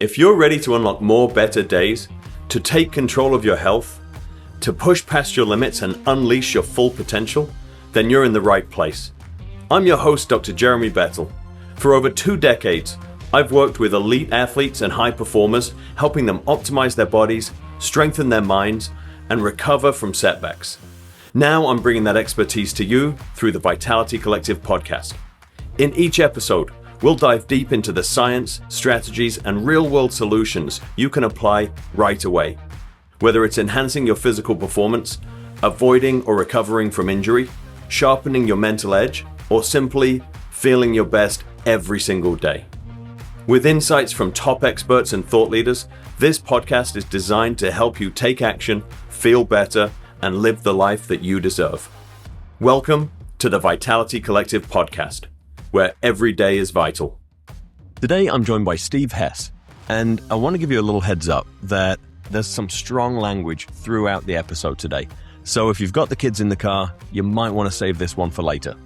If you're ready to unlock more better days, to take control of your health, to push past your limits and unleash your full potential, then you're in the right place. I'm your host, Dr. Jeremy Bettel. For over 2 decades, I've worked with elite athletes and high performers, helping them optimize their bodies, strengthen their minds, and recover from setbacks. Now I'm bringing that expertise to you through the Vitality Collective podcast. In each episode, we'll dive deep into the science, strategies, and real-world solutions you can apply right away. Whether it's enhancing your physical performance, avoiding or recovering from injury, sharpening your mental edge, or simply feeling your best every single day. With insights from top experts and thought leaders, this podcast is designed to help you take action, feel better, and live the life that you deserve. Welcome to the Vitality Collective podcast, where every day is vital. Today, I'm joined by Steve Hess, and I want to give you a little heads up that there's some strong language throughout the episode today. So if you've got the kids in the car, you might want to save this one for later.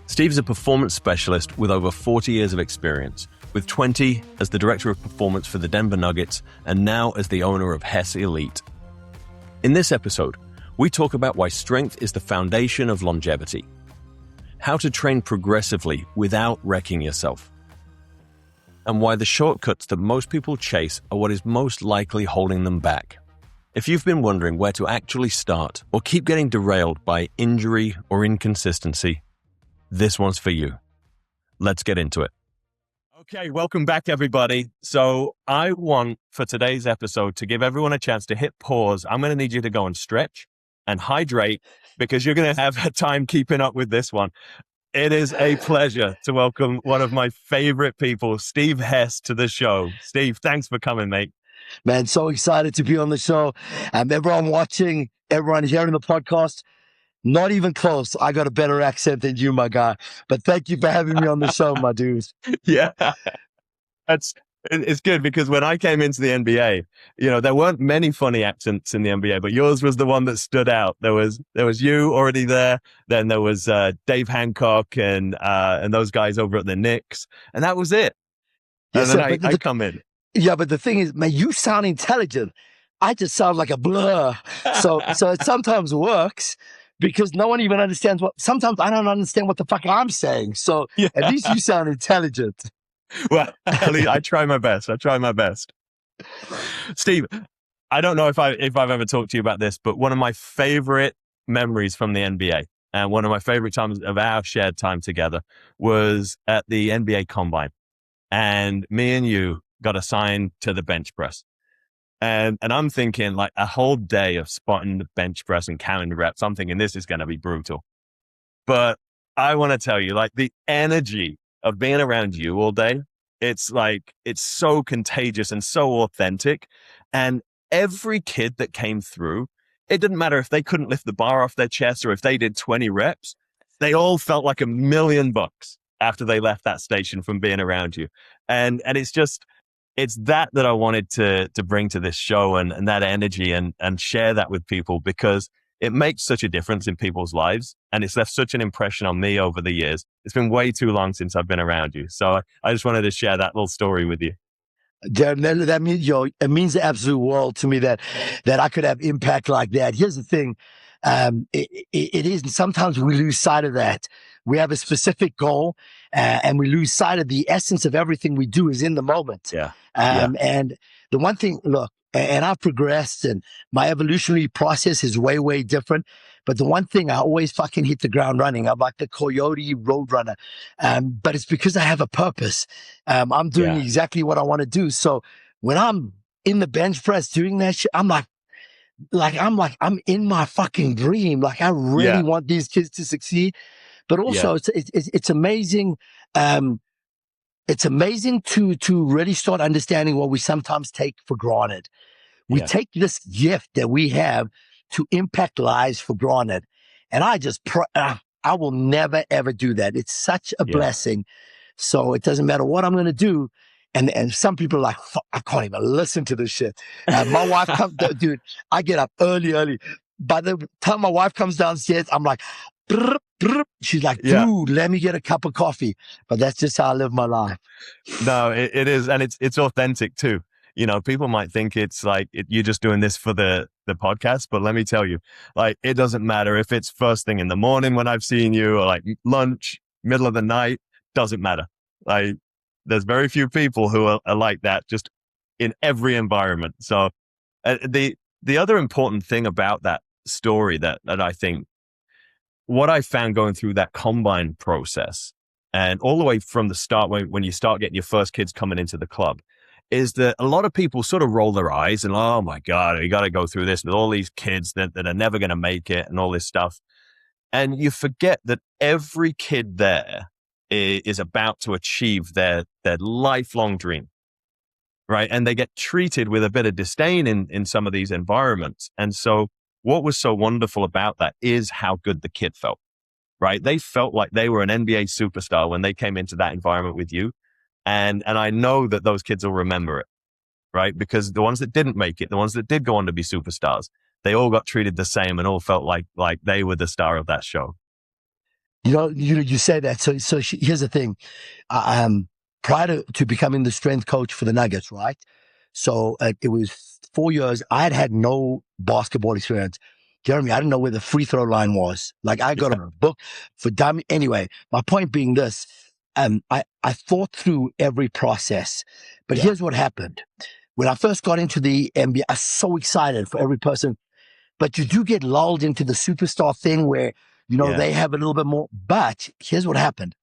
Steve's a performance specialist with over 40 years of experience, with 20 as the director of performance for the Denver Nuggets and now as the owner of Hess Elite. In this episode, we talk about why strength is the foundation of longevity, how to train progressively without wrecking yourself, and why the shortcuts that most people chase are what is most likely holding them back. If you've been wondering where to actually start or keep getting derailed by injury or inconsistency, this one's for you. Let's get into it. Okay, welcome back, everybody. So I want for today's episode to give everyone a chance to hit pause. I'm going to need you to go and stretch and hydrate because you're going to have a time keeping up with this one. It is a pleasure to welcome one of my favorite people, Steve Hess, to the show. Steve, thanks for coming, mate. Man, so excited to be on the show. Everyone watching, everyone hearing the podcast, not even close. I got a better accent than you, my guy. But thank you for having me on the show, my dude. Yeah, it's good because when I came into the NBA, there weren't many funny accents in the NBA, but yours was the one that stood out. There was you already there. Then there was Dave Hancock and those guys over at the Knicks, and that was it. And yes, then I come in. Yeah, but the thing is, man, you sound intelligent. I just sound like a blur. So it sometimes works. Because no one even understands sometimes I don't understand what the fuck I'm saying. So yeah. At least you sound intelligent. Well, at least I try my best. Steve, I don't know if I've ever talked to you about this, but one of my favorite memories from the NBA and one of my favorite times of our shared time together was at the NBA Combine. And me and you got assigned to the bench press. And I'm thinking like a whole day of spotting the bench press and counting the reps. I'm thinking this is going to be brutal. But I want to tell you, like the energy of being around you all day, it's so contagious and so authentic. And every kid that came through, it didn't matter if they couldn't lift the bar off their chest or if they did 20 reps, they all felt like $1 million after they left that station from being around you. And it's that I wanted to bring to this show and that energy and share that with people because it makes such a difference in people's lives. And it's left such an impression on me over the years. It's been way too long since I've been around you. So I just wanted to share that little story with you. Darren, that means, it means the absolute world to me that I could have impact like that. Here's the thing. It is, and sometimes we lose sight of that. We have a specific goal, and we lose sight of the essence of everything we do is in the moment. Yeah. And the one thing, look, and I've progressed and my evolutionary process is way, way different. But the one thing, I always fucking hit the ground running. I'm like the coyote road runner. But it's because I have a purpose. I'm doing exactly what I want to do. So when I'm in the bench press doing that shit, I'm in my fucking dream. Like I really want these kids to succeed. But also it's amazing. It's amazing to really start understanding what we sometimes take for granted. We take this gift that we have to impact lives for granted. And I will never, ever do that. It's such a blessing. So it doesn't matter what I'm going to do. And some people are like, fuck, I can't even listen to this shit. My wife comes, dude, I get up early. By the time my wife comes downstairs, I'm like, She's like, dude, let me get a cup of coffee. But that's just how I live my life. No, it is. And it's authentic too. You know, people might think it's like you're just doing this for the podcast, but let me tell you, like, it doesn't matter if it's first thing in the morning when I've seen you, or like lunch, middle of the night, doesn't matter. Like, there's very few people who are like that, just in every environment. So the other important thing about that story that I think, what I found going through that combine process, and all the way from the start, when you start getting your first kids coming into the club, is that a lot of people sort of roll their eyes and, oh my God, you got to go through this with all these kids that are never going to make it and all this stuff. And you forget that every kid there is about to achieve their lifelong dream, right? And they get treated with a bit of disdain in some of these environments. And so what was so wonderful about that is how good the kid felt, right? They felt like they were an NBA superstar when they came into that environment with you. And I know that those kids will remember it, right? Because the ones that didn't make it, the ones that did go on to be superstars, they all got treated the same and all felt like they were the star of that show. You know, you say that. So here's the thing. Prior to becoming the strength coach for the Nuggets, right? So it was 4 years. I had no basketball experience. Jeremy, I didn't know where the free throw line was. Like, I got a book for dummy. Anyway, my point being this. I thought through every process, but here's what happened. When I first got into the NBA, I was so excited for every person, but you do get lulled into the superstar thing where, you know, they have a little bit more, but here's what happened.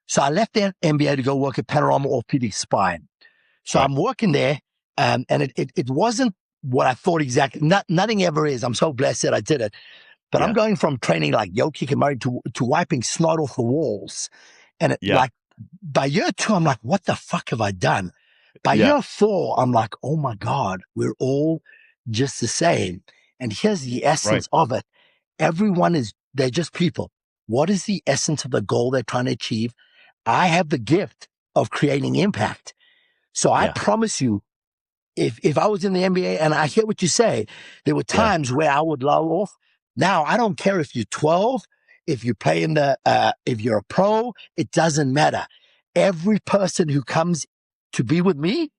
So I left the NBA to go work at Panorama Orthopedic Spine. So I'm working there, and it wasn't what I thought exactly. Nothing ever is. I'm so blessed that I did it, but I'm going from training like Jokic and Murray to wiping snot off the walls. And like by year 2, I'm like, what the fuck have I done? By year 4, I'm like, oh my God, we're all just the same. And here's the essence of it. They're just people. What is the essence of the goal they're trying to achieve? I have the gift of creating impact. So I promise you, if I was in the NBA, and I hear what you say, there were times where I would lull off. Now, I don't care if you're 12, if you play if you're a pro, it doesn't matter. Every person who comes to be with me,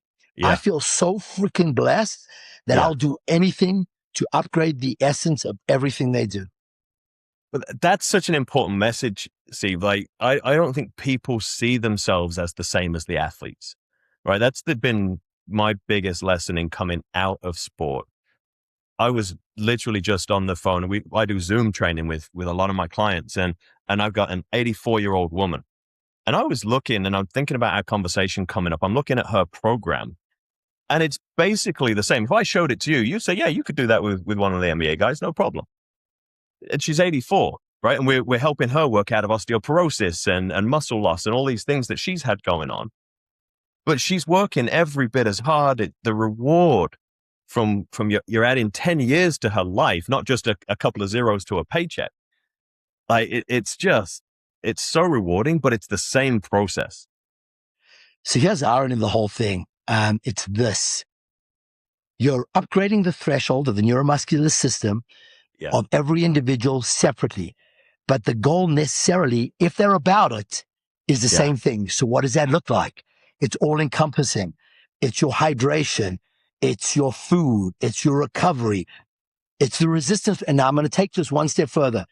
I feel so freaking blessed that I'll do anything to upgrade the essence of everything they do. But that's such an important message, Steve. Like, I don't think people see themselves as the same as the athletes, right? That's been my biggest lesson in coming out of sport. I was literally just on the phone. I do Zoom training with a lot of my clients, and I've got an 84-year-old woman. And I was looking, and I'm thinking about our conversation coming up. I'm looking at her program, and it's basically the same. If I showed it to you, you'd say, yeah, you could do that with one of the NBA guys, no problem. And she's 84, right? And we're helping her work out of osteoporosis and muscle loss and all these things that she's had going on. But she's working every bit as hard. The reward from you're adding 10 years to her life, not just a couple of zeros to a paycheck. Like, it's so rewarding, but it's the same process. So here's the irony of the whole thing. It's this. You're upgrading the threshold of the neuromuscular system of every individual separately. But the goal necessarily, if they're about it, is the same thing. So what does that look like? It's all encompassing. It's your hydration. It's your food. It's your recovery. It's the resistance. And now I'm going to take this one step further.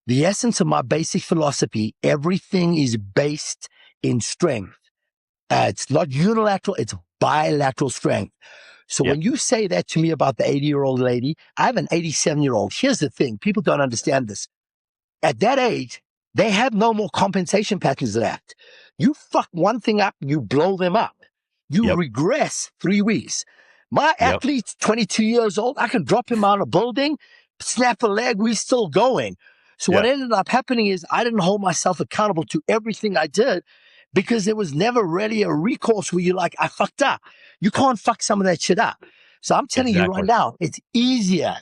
The essence of my basic philosophy, everything is based in strength. It's not unilateral. It's bilateral strength. So when you say that to me about the 80-year-old lady, I have an 87-year-old. Here's the thing. People don't understand this. At that age, they have no more compensation patterns left. You fuck one thing up, you blow them up. You regress 3 weeks. My athlete's 22 years old. I can drop him out of a building, snap a leg, we're still going. So what ended up happening is I didn't hold myself accountable to everything I did because there was never really a recourse where you're like, I fucked up. You can't fuck some of that shit up. So I'm telling you right now, it's easier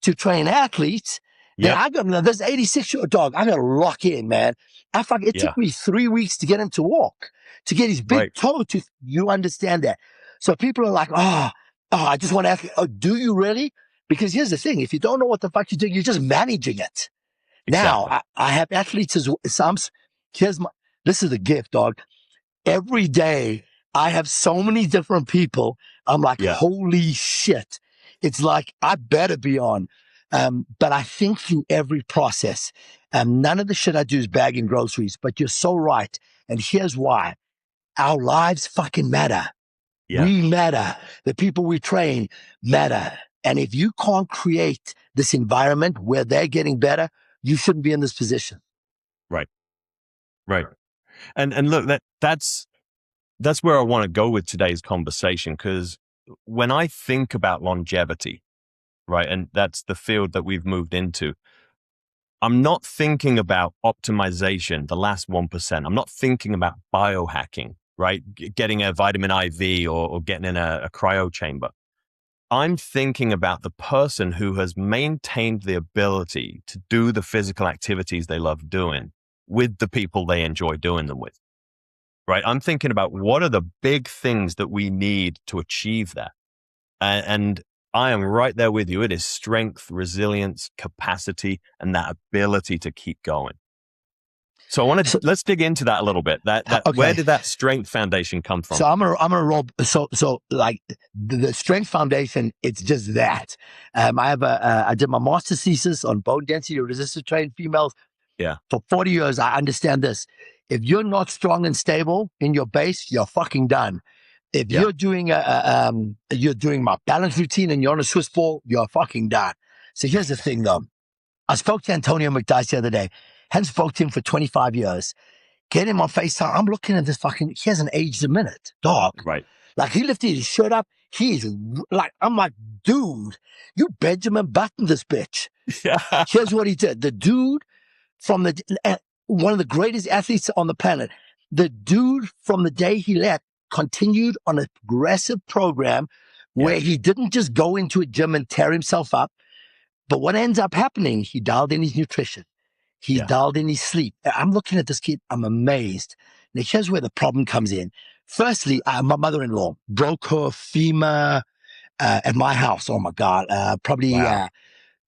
to train athletes. I got this 86-year-old dog. I got to lock in, man. It took me 3 weeks to get him to walk, to get his big toe to, you understand that. So people are like, I just want to ask, do you really? Because here's the thing. If you don't know what the fuck you're doing, you're just managing it. Now I have athletes as well. This is the gift, dog. Every day I have so many different people. I'm like, holy shit. It's like, I better be on. But I think through every process. None of the shit I do is bagging groceries, but you're so right. And here's why. Our lives fucking matter. Yeah. We matter. The people we train matter. And if you can't create this environment where they're getting better, you shouldn't be in this position. Right. And look, that's where I want to go with today's conversation, because when I think about longevity, right, and that's the field that we've moved into, I'm not thinking about optimization, the last 1%. I'm not thinking about biohacking, right, getting a vitamin IV or getting in a cryo chamber. I'm thinking about the person who has maintained the ability to do the physical activities they love doing with the people they enjoy doing them with, right? I'm thinking about what are the big things that we need to achieve that. And I am right there with you. It is strength, resilience, capacity, and that ability to keep going. So let's dig into that a little bit. Okay. Where did that strength foundation come from? So I'm gonna roll. So like the strength foundation, it's just that. I did my master's thesis on bone density resistant trained females. Yeah. For 40 years, I understand this. If you're not strong and stable in your base, you're fucking done. If you're doing you're doing my balance routine and you're on a Swiss ball, you're fucking done. So here's the thing, though. I spoke to Antonio McDyess the other day. Hadn't spoke to him for 25 years. Get him on FaceTime. I'm looking at this fucking, he hasn't aged a minute, dog. Right. Like, he lifted his shirt up. He's like, I'm like, dude, you Benjamin Button this bitch. Yeah. Here's what he did. The dude from one of the greatest athletes on the planet, the dude from the day he left continued on a progressive program where he didn't just go into a gym and tear himself up. But what ends up happening, he dialed in his nutrition. He dialed in his sleep. I'm looking at this kid. I'm amazed. Now, here's where the problem comes in. Firstly, my mother-in-law broke her femur at my house. Oh, my God. Probably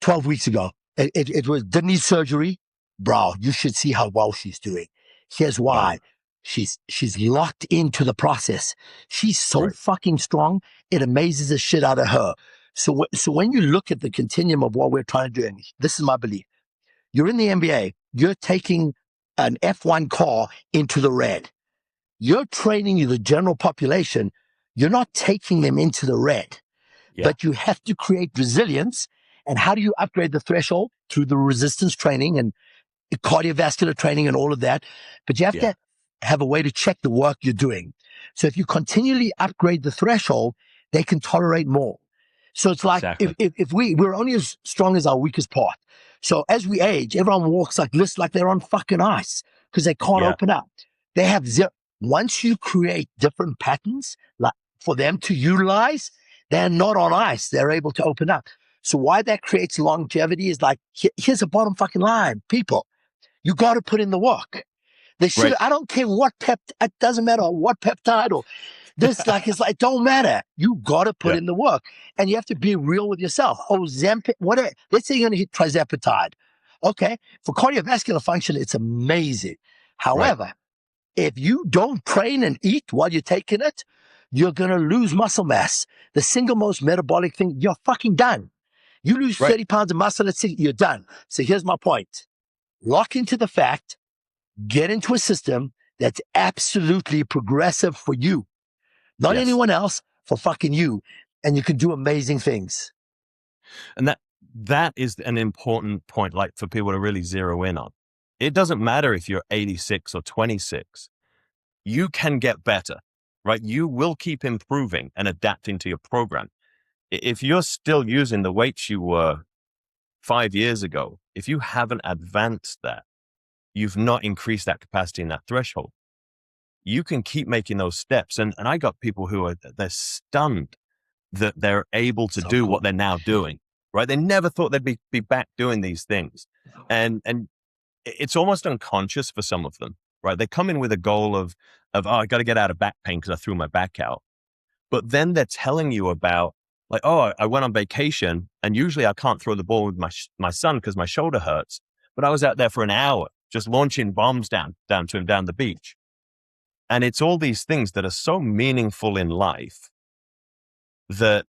12 weeks ago. Didn't need surgery. Bro, you should see how well she's doing. Here's why. She's locked into the process. She's so fucking strong. It amazes the shit out of her. So when you look at the continuum of what we're trying to do, and this is my belief, you're in the NBA, you're taking an F1 car into the red. You're training the general population. You're not taking them into the red, but you have to create resilience. And how do you upgrade the threshold? Through the resistance training and cardiovascular training and all of that. But you have to have a way to check the work you're doing. So if you continually upgrade the threshold, they can tolerate more. So it's like, if we're only as strong as our weakest part. So as we age, everyone walks like this, like they're on fucking ice because they can't open up. They have zero. Once you create different patterns, like for them to utilize, they're not on ice. They're able to open up. So why that creates longevity is like, here's a bottom fucking line. People, you got to put in the work. They should. I don't care what it doesn't matter what peptide or this, like, it's like, don't matter. You got to put in the work and you have to be real with yourself. Ozempic, whatever. Let's say you're going to hit trizepatide. Okay. For cardiovascular function, it's amazing. However, if you don't train and eat while you're taking it, you're going to lose muscle mass. The single most metabolic thing, you're fucking done. You lose 30 pounds of muscle, you're done. So here's my point. Lock into the fact, get into a system that's absolutely progressive for you. Not anyone else, for fucking you. And you can do amazing things. And that is an important point, like for people to really zero in on. It doesn't matter if you're 86 or 26. You can get better, right? You will keep improving and adapting to your program. If you're still using the weights you were 5 years ago, if you haven't advanced that, you've not increased that capacity and that threshold. You can keep making those steps. And I got people who they're stunned that they're able to do what they're now doing, right? They never thought they'd be back doing these things. And it's almost unconscious for some of them, right? They come in with a goal of I got to get out of back pain because I threw my back out. But then they're telling you about like, I went on vacation and usually I can't throw the ball with my son because my shoulder hurts. but I was out there for an hour just launching bombs down to him down the beach. And it's all these things that are so meaningful in life that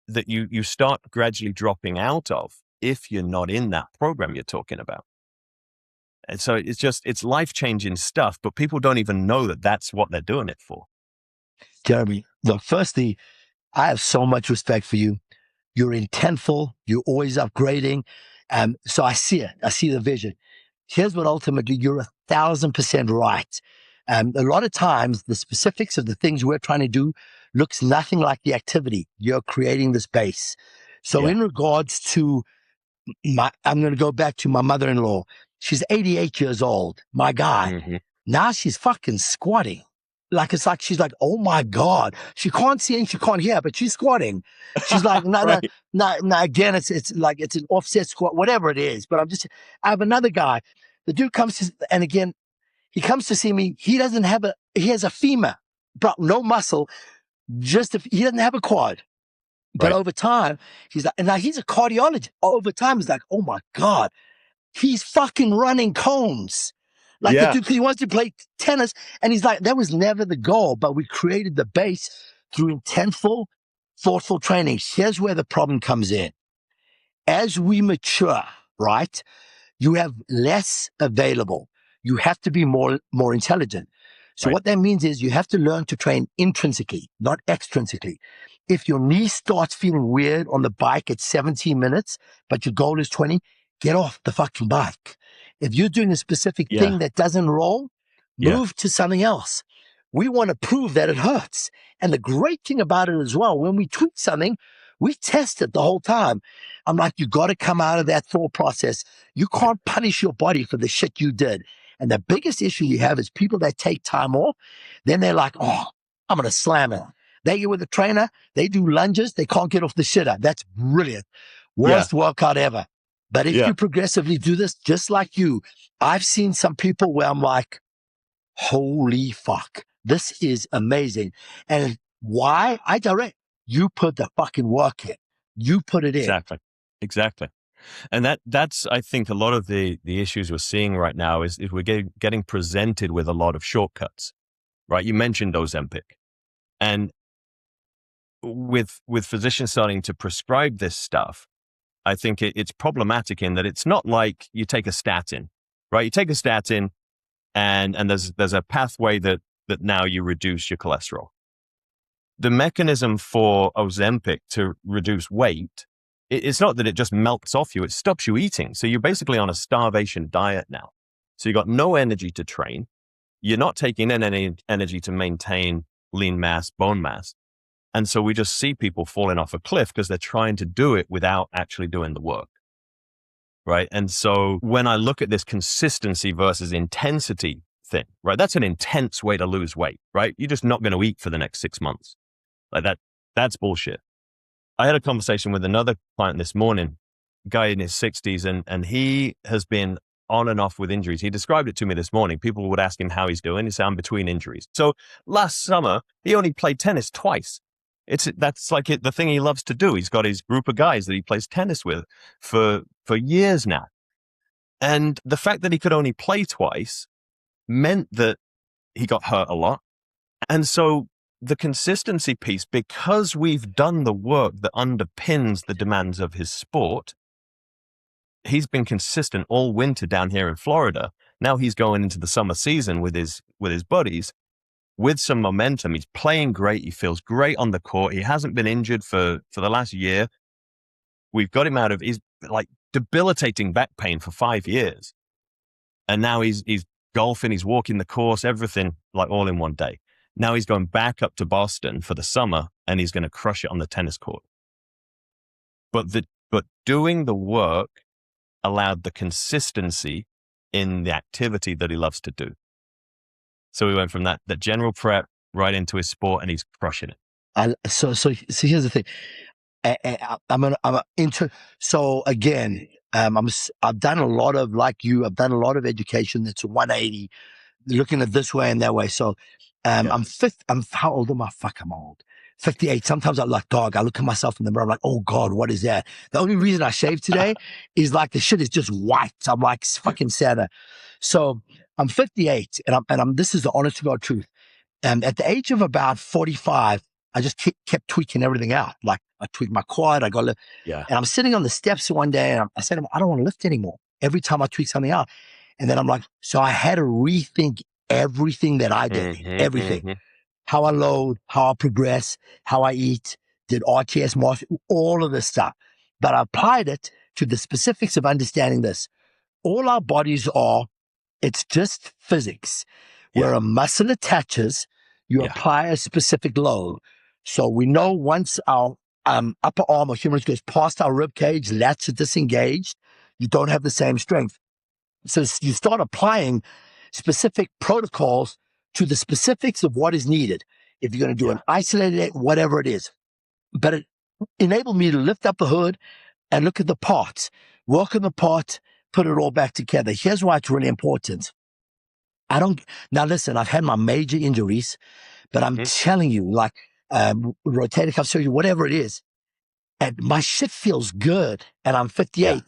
you start gradually dropping out of if you're not in that program you're talking about. And so it's life-changing stuff, but people don't even know that that's what they're doing it for. Jeremy, look, firstly, I have so much respect for you. You're intentful. You're always upgrading. So I see it. I see the vision. Here's what ultimately you're 1,000% right. A lot of times the specifics of the things we're trying to do looks nothing like the activity. You're creating this base. So in regards to I'm going to go back to my mother-in-law. She's 88 years old. My God. Mm-hmm. Now she's fucking squatting. It's like, she's like, oh my God. She can't see and she can't hear, but she's squatting. She's like, no, right. no, again, it's like, it's an offset squat, whatever it is. But I have another guy. The dude and again, he comes to see me. He has a femur, bro, no muscle, he doesn't have a quad. But over time, he's like, and now he's a cardiologist. Over time, he's like, oh my God, he's fucking running cones. The dude, because he wants to play tennis. And he's like, that was never the goal, but we created the base through intentful, thoughtful training. Here's where the problem comes in. As we mature, right, you have less available. You have to be more intelligent. So what that means is you have to learn to train intrinsically, not extrinsically. If your knee starts feeling weird on the bike at 17 minutes, but your goal is 20, get off the fucking bike. If you're doing a specific thing that doesn't roll, move to something else. We want to prove that it hurts. And the great thing about it as well, when we tweak something, we test it the whole time. I'm like, you got to come out of that thought process. You can't punish your body for the shit you did. And the biggest issue you have is people that take time off. Then they're like, oh, I'm going to slam it. They get with a trainer. They do lunges. They can't get off the shitter. That's brilliant. Worst workout ever. But if you progressively do this, just like you, I've seen some people where I'm like, holy fuck, this is amazing. And why? I direct. You put the fucking work in. You put it in. Exactly. And that's, I think, a lot of the issues we're seeing right now is we're getting presented with a lot of shortcuts, right? You mentioned Ozempic. And with physicians starting to prescribe this stuff, I think it's problematic in that it's not like you take a statin, right? You take a statin and there's a pathway that now you reduce your cholesterol. The mechanism for Ozempic to reduce weight, it's not that it just melts off you, it stops you eating. So you're basically on a starvation diet now. So you got no energy to train. You're not taking in any energy to maintain lean mass, bone mass. And so we just see people falling off a cliff because they're trying to do it without actually doing the work. Right. And so when I look at this consistency versus intensity thing, right, that's an intense way to lose weight, right? You're just not going to eat for the next 6 months. Like that's bullshit. I had a conversation with another client this morning, a guy in his 60s, and he has been on and off with injuries. He described it to me this morning. People would ask him how he's doing. He said, I'm between injuries. So last summer, he only played tennis twice. That's like the thing he loves to do. He's got his group of guys that he plays tennis with for years now. And the fact that he could only play twice meant that he got hurt a lot. And so the consistency piece, because we've done the work that underpins the demands of his sport, he's been consistent all winter down here in Florida. Now he's going into the summer season with his buddies with some momentum. He's playing great. He feels great on the court. He hasn't been injured for the last year. We've got him out of his like debilitating back pain for 5 years. And now he's golfing, he's walking the course, everything like all in one day. Now he's going back up to Boston for the summer and he's going to crush it on the tennis court. But doing the work allowed the consistency in the activity that he loves to do. So we went from that general prep right into his sport, and he's crushing it. So here's the thing. So again, I've done a lot of, like you, I've done a lot of education that's 180, looking at this way and that way. So I'm how old am I? Fuck, I'm old. 58. Sometimes I'm like, dog, I look at myself in the mirror. I'm like, oh God, what is that? The only reason I shaved today is like the shit is just white. I'm like fucking Santa. So I'm 58 and I'm this is the honest to God truth. And at the age of about 45, I just kept tweaking everything out. Like I tweaked my quad, and I'm sitting on the steps one day and I said to him, I don't want to lift anymore. Every time I tweak something out. And then I'm like, so I had to rethink everything that I did, everything. How I load, how I progress, how I eat, did RTS, all of this stuff. But I applied it to the specifics of understanding this. All our bodies are, it's just physics. Where a muscle attaches, you apply a specific load. So we know once our upper arm or humerus goes past our rib cage, lats are disengaged, you don't have the same strength. So you start applying specific protocols to the specifics of what is needed. If you're going to do an isolated, whatever it is. But it enabled me to lift up the hood and look at the parts, work on the parts, put it all back together. Here's why it's really important. Now listen, I've had my major injuries, but I'm telling you, like, rotator cuff surgery, whatever it is, and my shit feels good. And I'm 58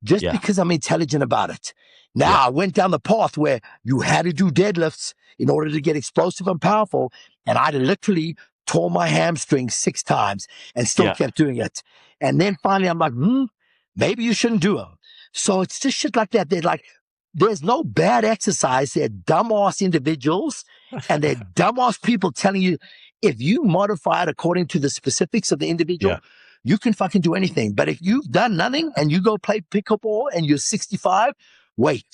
just because I'm intelligent about it. Now I went down the path where you had to do deadlifts in order to get explosive and powerful. And I literally tore my hamstring 6 times and still kept doing it. And then finally I'm like, maybe you shouldn't do them. So it's just shit like that. They're like, there's no bad exercise. They're dumbass individuals and they're dumbass people telling you if you modify it according to the specifics of the individual, you can fucking do anything. But if you've done nothing and you go play pickleball and you're 65, wait,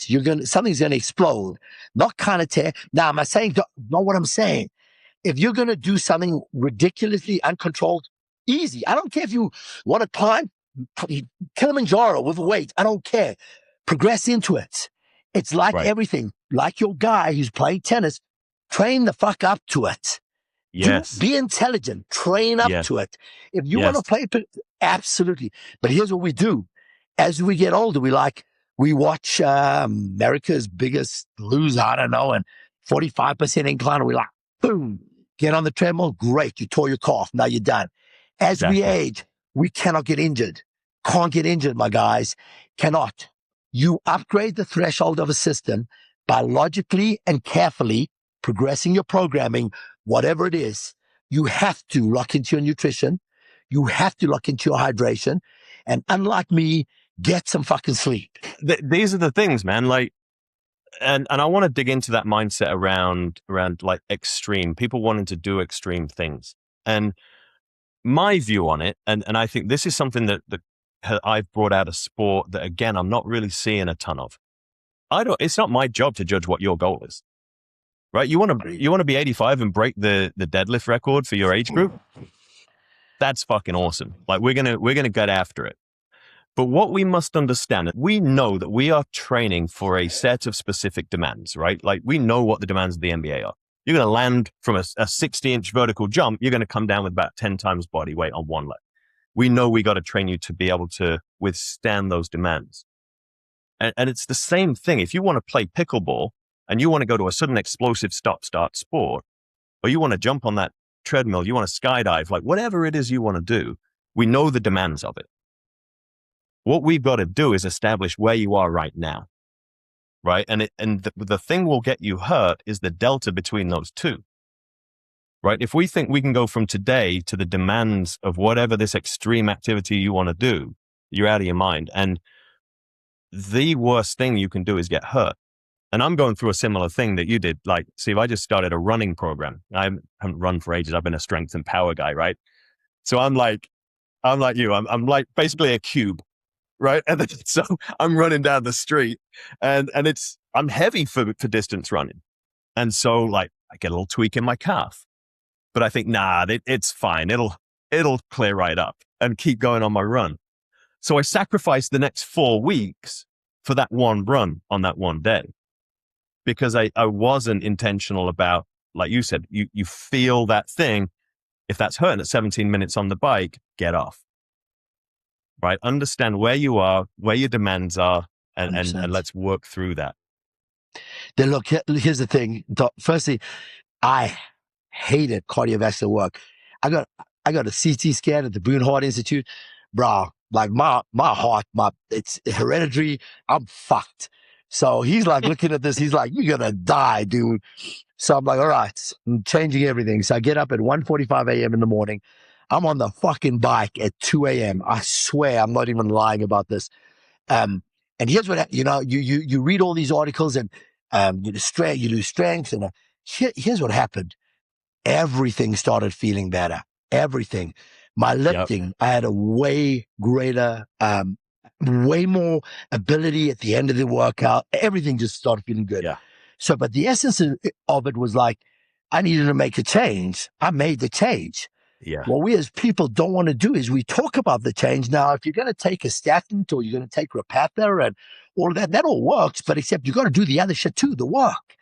something's going to explode. Not kind of tear. Now, am I saying, not what I'm saying. If you're going to do something ridiculously uncontrolled, easy. I don't care if you want to climb Kilimanjaro with a weight. I don't care. Progress into it. It's like everything. Like your guy who's playing tennis, train the fuck up to it. Be intelligent. Train up to it. If you want to play, absolutely. But here's what we do. As we get older, we watch America's Biggest Loser, I don't know, and 45% incline. And we're like, boom, get on the treadmill. Great. You tore your calf. Now you're done. As we age, we cannot get injured. Can't get injured, my guys. Cannot. You upgrade the threshold of a system by logically and carefully progressing your programming, whatever it is. You have to lock into your nutrition. You have to lock into your hydration. And unlike me, get some fucking sleep. These are the things, man. Like, and I want to dig into that mindset around like extreme, people wanting to do extreme things. And my view on it, and I think this is something that I've brought out of sport that, again, I'm not really seeing a ton of. It's not my job to judge what your goal is, right? You want to be 85 and break the deadlift record for your age group. That's fucking awesome. Like we're going to get after it. But what we must understand, we know that we are training for a set of specific demands, right? Like we know what the demands of the NBA are. You're going to land from a 60-inch vertical jump. You're going to come down with about 10 times body weight on one leg. We know we got to train you to be able to withstand those demands. And it's the same thing. If you want to play pickleball and you want to go to a sudden explosive stop-start sport, or you want to jump on that treadmill, you want to skydive, like whatever it is you want to do, we know the demands of it. What we've got to do is establish where you are right now, right? And the thing will get you hurt is the delta between those two, right? If we think we can go from today to the demands of whatever this extreme activity you want to do, you're out of your mind. And the worst thing you can do is get hurt. And I'm going through a similar thing that you did. Like, Steve, I just started a running program. I haven't run for ages. I've been a strength and power guy, right? So I'm like you. I'm like basically a cube. Right. And then, so I'm running down the street and I'm heavy for distance running. And so like I get a little tweak in my calf, but I think, it's fine. It'll clear right up and keep going on my run. So I sacrificed the next 4 weeks for that one run on that one day because I wasn't intentional about, like you said, you feel that thing. If that's hurting at 17 minutes on the bike, get off. Right? Understand where you are, where your demands are, and let's work through that. Then look, here's the thing. Firstly, I hated cardiovascular work. I got a CT scan at the Boone Heart Institute, bro. Like my heart, it's hereditary. I'm fucked. So he's like looking at this. He's like, "You're gonna die, dude." So I'm like, "All right, I'm changing everything." So I get up at 1:45 a.m. in the morning. I'm on the fucking bike at 2 a.m. I swear, I'm not even lying about this. And here's what you read all these articles and you lose strength, and here's what happened. Everything started feeling better. Everything. My lifting, I had a way greater, way more ability at the end of the workout. Everything just started feeling good. Yeah. So, but the essence of it was like, I needed to make a change. I made the change. Yeah. What we as people don't want to do is we talk about the change. Now, if you're going to take a statin or you're going to take Repatha and all that all works, but except you got to do the other shit too, the work.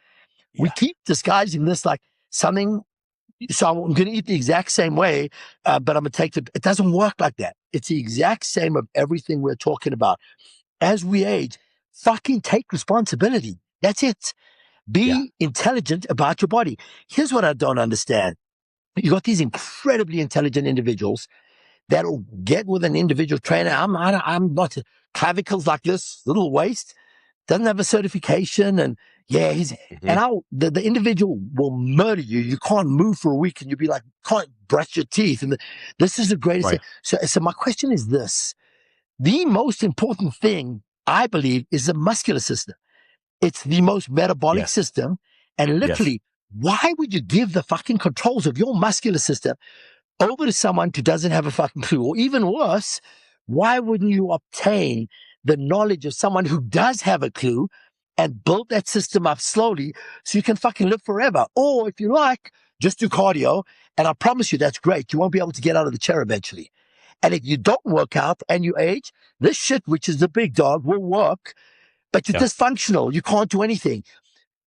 Yeah. We keep disguising this like something. So I'm going to eat the exact same way, but I'm going to take it doesn't work like that. It's the exact same of everything we're talking about. As we age, fucking take responsibility. That's it. Be intelligent about your body. Here's what I don't understand. You got these incredibly intelligent individuals that'll get with an individual trainer. I'm not clavicles like this, little waist, doesn't have a certification, and and the individual will murder you. You can't move for a week, and you'll be like, can't brush your teeth, and this is the greatest thing. So my question is this: the most important thing, I believe, is the muscular system. It's the most metabolic system, and literally. Why would you give the fucking controls of your muscular system over to someone who doesn't have a fucking clue? Or even worse, why wouldn't you obtain the knowledge of someone who does have a clue and build that system up slowly so you can fucking live forever? Or if you like, just do cardio, and I promise you that's great. You won't be able to get out of the chair eventually. And if you don't work out and you age, this shit, which is the big dog, will work, but you're dysfunctional. You can't do anything.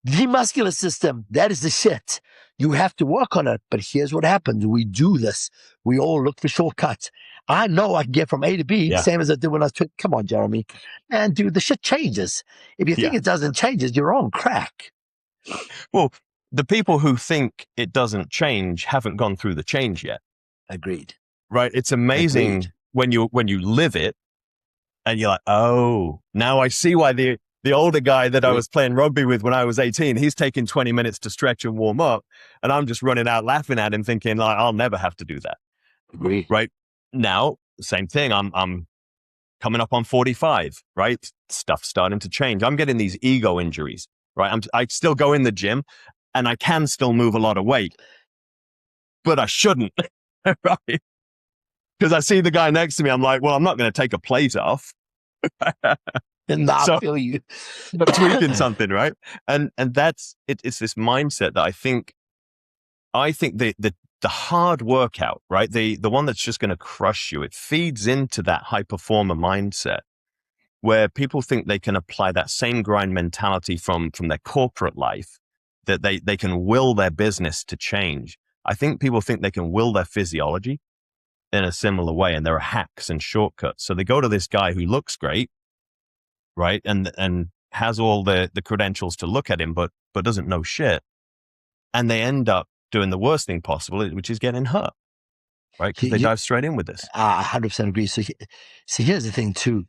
The muscular system, that is the shit. You have to work on it. But here's what happens. We do this. We all look for shortcuts. I know I can get from A to B, same as I did when I was 20. Come on, Jeremy. And dude, the shit changes. If you think it doesn't change, you're on crack. Well, the people who think it doesn't change haven't gone through the change yet. Agreed. Right? It's amazing when you live it and you're like, oh, now I see why the older guy that I was playing rugby with when I was 18, he's taking 20 minutes to stretch and warm up. And I'm just running out laughing at him thinking, like, I'll never have to do that. Agree. Right? Now, same thing. I'm coming up on 45, right? Stuff's starting to change. I'm getting these ego injuries, right? I still go in the gym and I can still move a lot of weight, but I shouldn't, right? Because I see the guy next to me. I'm like, well, I'm not going to take a plate off. And I feel you. Tweaking something, right? And that's it's this mindset that I think the hard workout, right? The one that's just going to crush you, it feeds into that high performer mindset where people think they can apply that same grind mentality from their corporate life, that they can will their business to change. I think people think they can will their physiology in a similar way, and there are hacks and shortcuts. So they go to this guy who looks great, right? And has all the credentials to look at him, but doesn't know shit. And they end up doing the worst thing possible, which is getting hurt, right? Because they dive straight in with this. I 100% agree. So here's the thing too.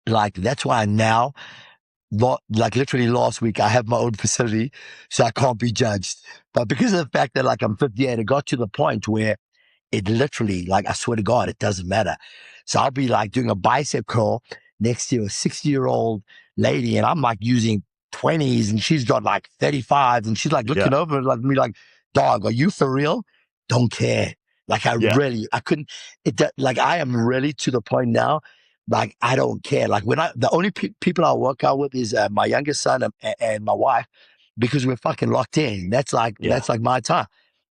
Like, that's why now, like literally last week, I have my own facility, so I can't be judged. But because of the fact that like I'm 58, it got to the point where it literally, like, I swear to God, it doesn't matter. So I'll be like doing a bicep curl next to a 60-year-old lady, and I'm like using 20s, and she's got like 35s, and she's like looking over like me like, dog, are you for real? Don't care. Like I couldn't, like I am really to the point now, like I don't care. Like the only people I work out with is my youngest son and my wife, because we're fucking locked in. That's like my time.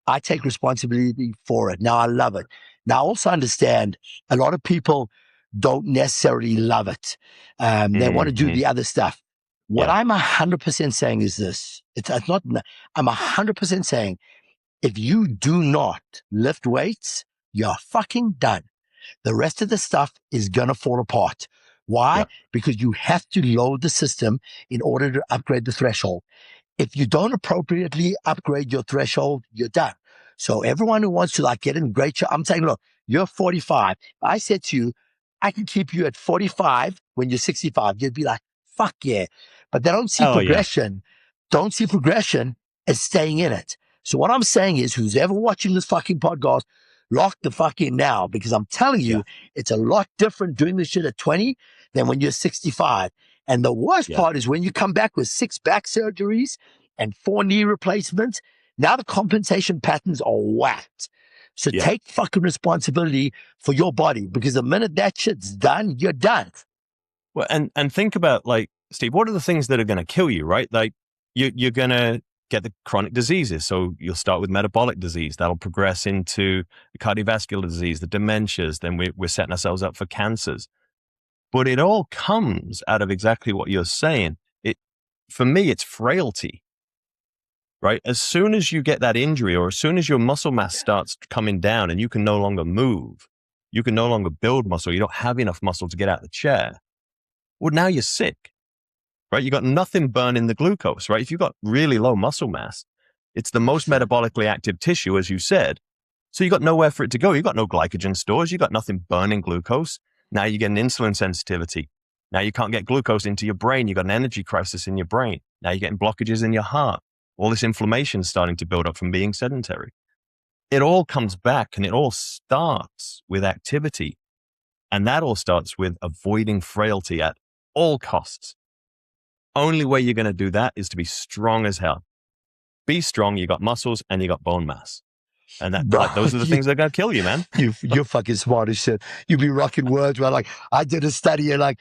I take responsibility for it. Now I love it. Now I also understand a lot of people don't necessarily love it. They want to do the other stuff. What I'm 100% saying is this. I'm 100% saying, if you do not lift weights, you're fucking done. The rest of the stuff is going to fall apart. Why? Because you have to load the system in order to upgrade the threshold. If you don't appropriately upgrade your threshold, you're done. So everyone who wants to like get in great shape, I'm saying, look, you're 45. I said to you, I can keep you at 45 when you're 65. You'd be like, fuck yeah. But they don't see progression. Don't see progression as staying in it. So what I'm saying is, who's ever watching this fucking podcast, lock the fuck in now, because I'm telling you, it's a lot different doing this shit at 20 than when you're 65. And the worst part is when you come back with 6 back surgeries and 4 knee replacements, now the compensation patterns are whacked. So take fucking responsibility for your body, because the minute that shit's done, you're done. Well, and think about, like, Steve, what are the things that are going to kill you, right? Like, you're going to get the chronic diseases. So you'll start with metabolic disease. That'll progress into the cardiovascular disease, the dementias. Then we're setting ourselves up for cancers. But it all comes out of exactly what you're saying. For me, it's frailty, right? As soon as you get that injury, or as soon as your muscle mass starts coming down and you can no longer move, you can no longer build muscle, you don't have enough muscle to get out of the chair. Well, now you're sick, right? You got nothing burning the glucose, right? If you've got really low muscle mass, it's the most metabolically active tissue, as you said. So you got nowhere for it to go. You got no glycogen stores. You got nothing burning glucose. Now you get an insulin sensitivity. Now you can't get glucose into your brain. You got an energy crisis in your brain. Now you're getting blockages in your heart. All this inflammation is starting to build up from being sedentary. It all comes back, and it all starts with activity. And that all starts with avoiding frailty at all costs. Only way you're going to do that is to be strong as hell. Be strong. You got muscles and you got bone mass. And that, Bro, like, those are the things that are going to kill you, man. You're fucking smart as shit. You be rocking words, man. Like, I did a study in like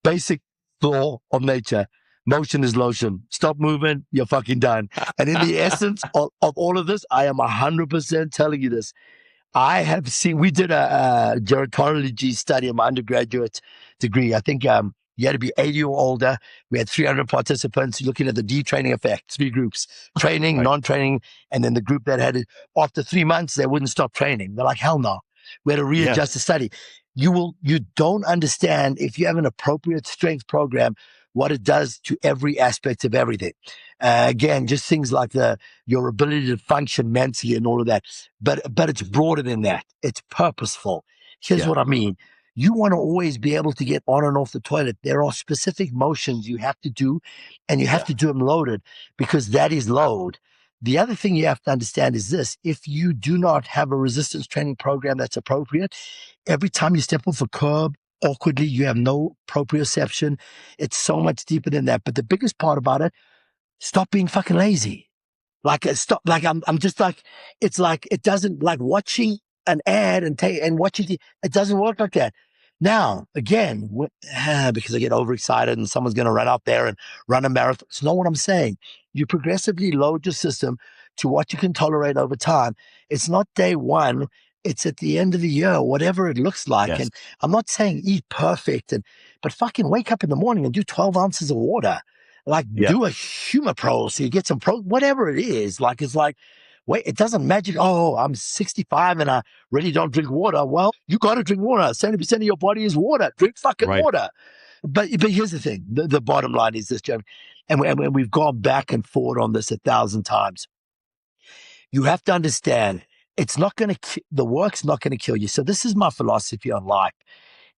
basic law of nature. Motion is lotion. Stop moving, you're fucking done. And in the essence of all of this, I am 100% telling you this. I have seen, we did a gerontology study in my undergraduate degree. I think you had to be 80 or older. We had 300 participants looking at the detraining effect, 3 groups, training, non-training, and then the group that had it. After 3 months, they wouldn't stop training. They're like, hell no. We had to readjust the study. You don't understand, if you have an appropriate strength program, what it does to every aspect of everything. Again, just things like your ability to function mentally and all of that. But it's broader than that. It's purposeful. Here's what I mean. You want to always be able to get on and off the toilet. There are specific motions you have to do, and you have to do them loaded, because that is load. The other thing you have to understand is this. If you do not have a resistance training program that's appropriate, every time you step off a curb, awkwardly, you have no proprioception. It's so much deeper than that. But the biggest part about it, stop being fucking lazy. Like, stop. Like, I'm just like, it's like, it doesn't, like watching an ad and watching it doesn't work like that. Now, again, because I get overexcited and someone's going to run out there and run a marathon. It's not what I'm saying. You progressively load your system to what you can tolerate over time. It's not day one. It's at the end of the year, whatever it looks like. Yes. And I'm not saying eat perfect, but fucking wake up in the morning and do 12 ounces of water. Like, do a Humapro so you get some whatever it is. Like, it's like, wait, it doesn't magic. Oh, I'm 65 and I really don't drink water. Well, you got to drink water. 70% of your body is water. Drink fucking water. But here's the thing. The bottom line is this, Jeremy, and we've gone back and forward on this 1,000 times. You have to understand, it's not going to, the work's not going to kill you. So this is my philosophy on life.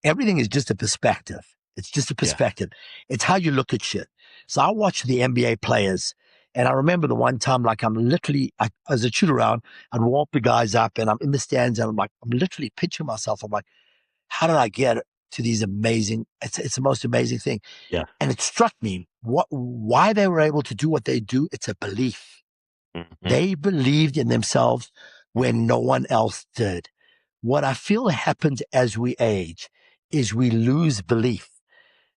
Everything is just a perspective. It's just a perspective. It's how you look at shit. So I watch the NBA players, and I remember the one time, like, as a shoot around, I'd walk the guys up, and I'm in the stands, and I'm literally pitching myself. I'm like, how did I get to these amazing, it's the most amazing thing. Yeah. And it struck me why they were able to do what they do. It's a belief. Mm-hmm. They believed in themselves when no one else did. What I feel happens as we age is we lose belief.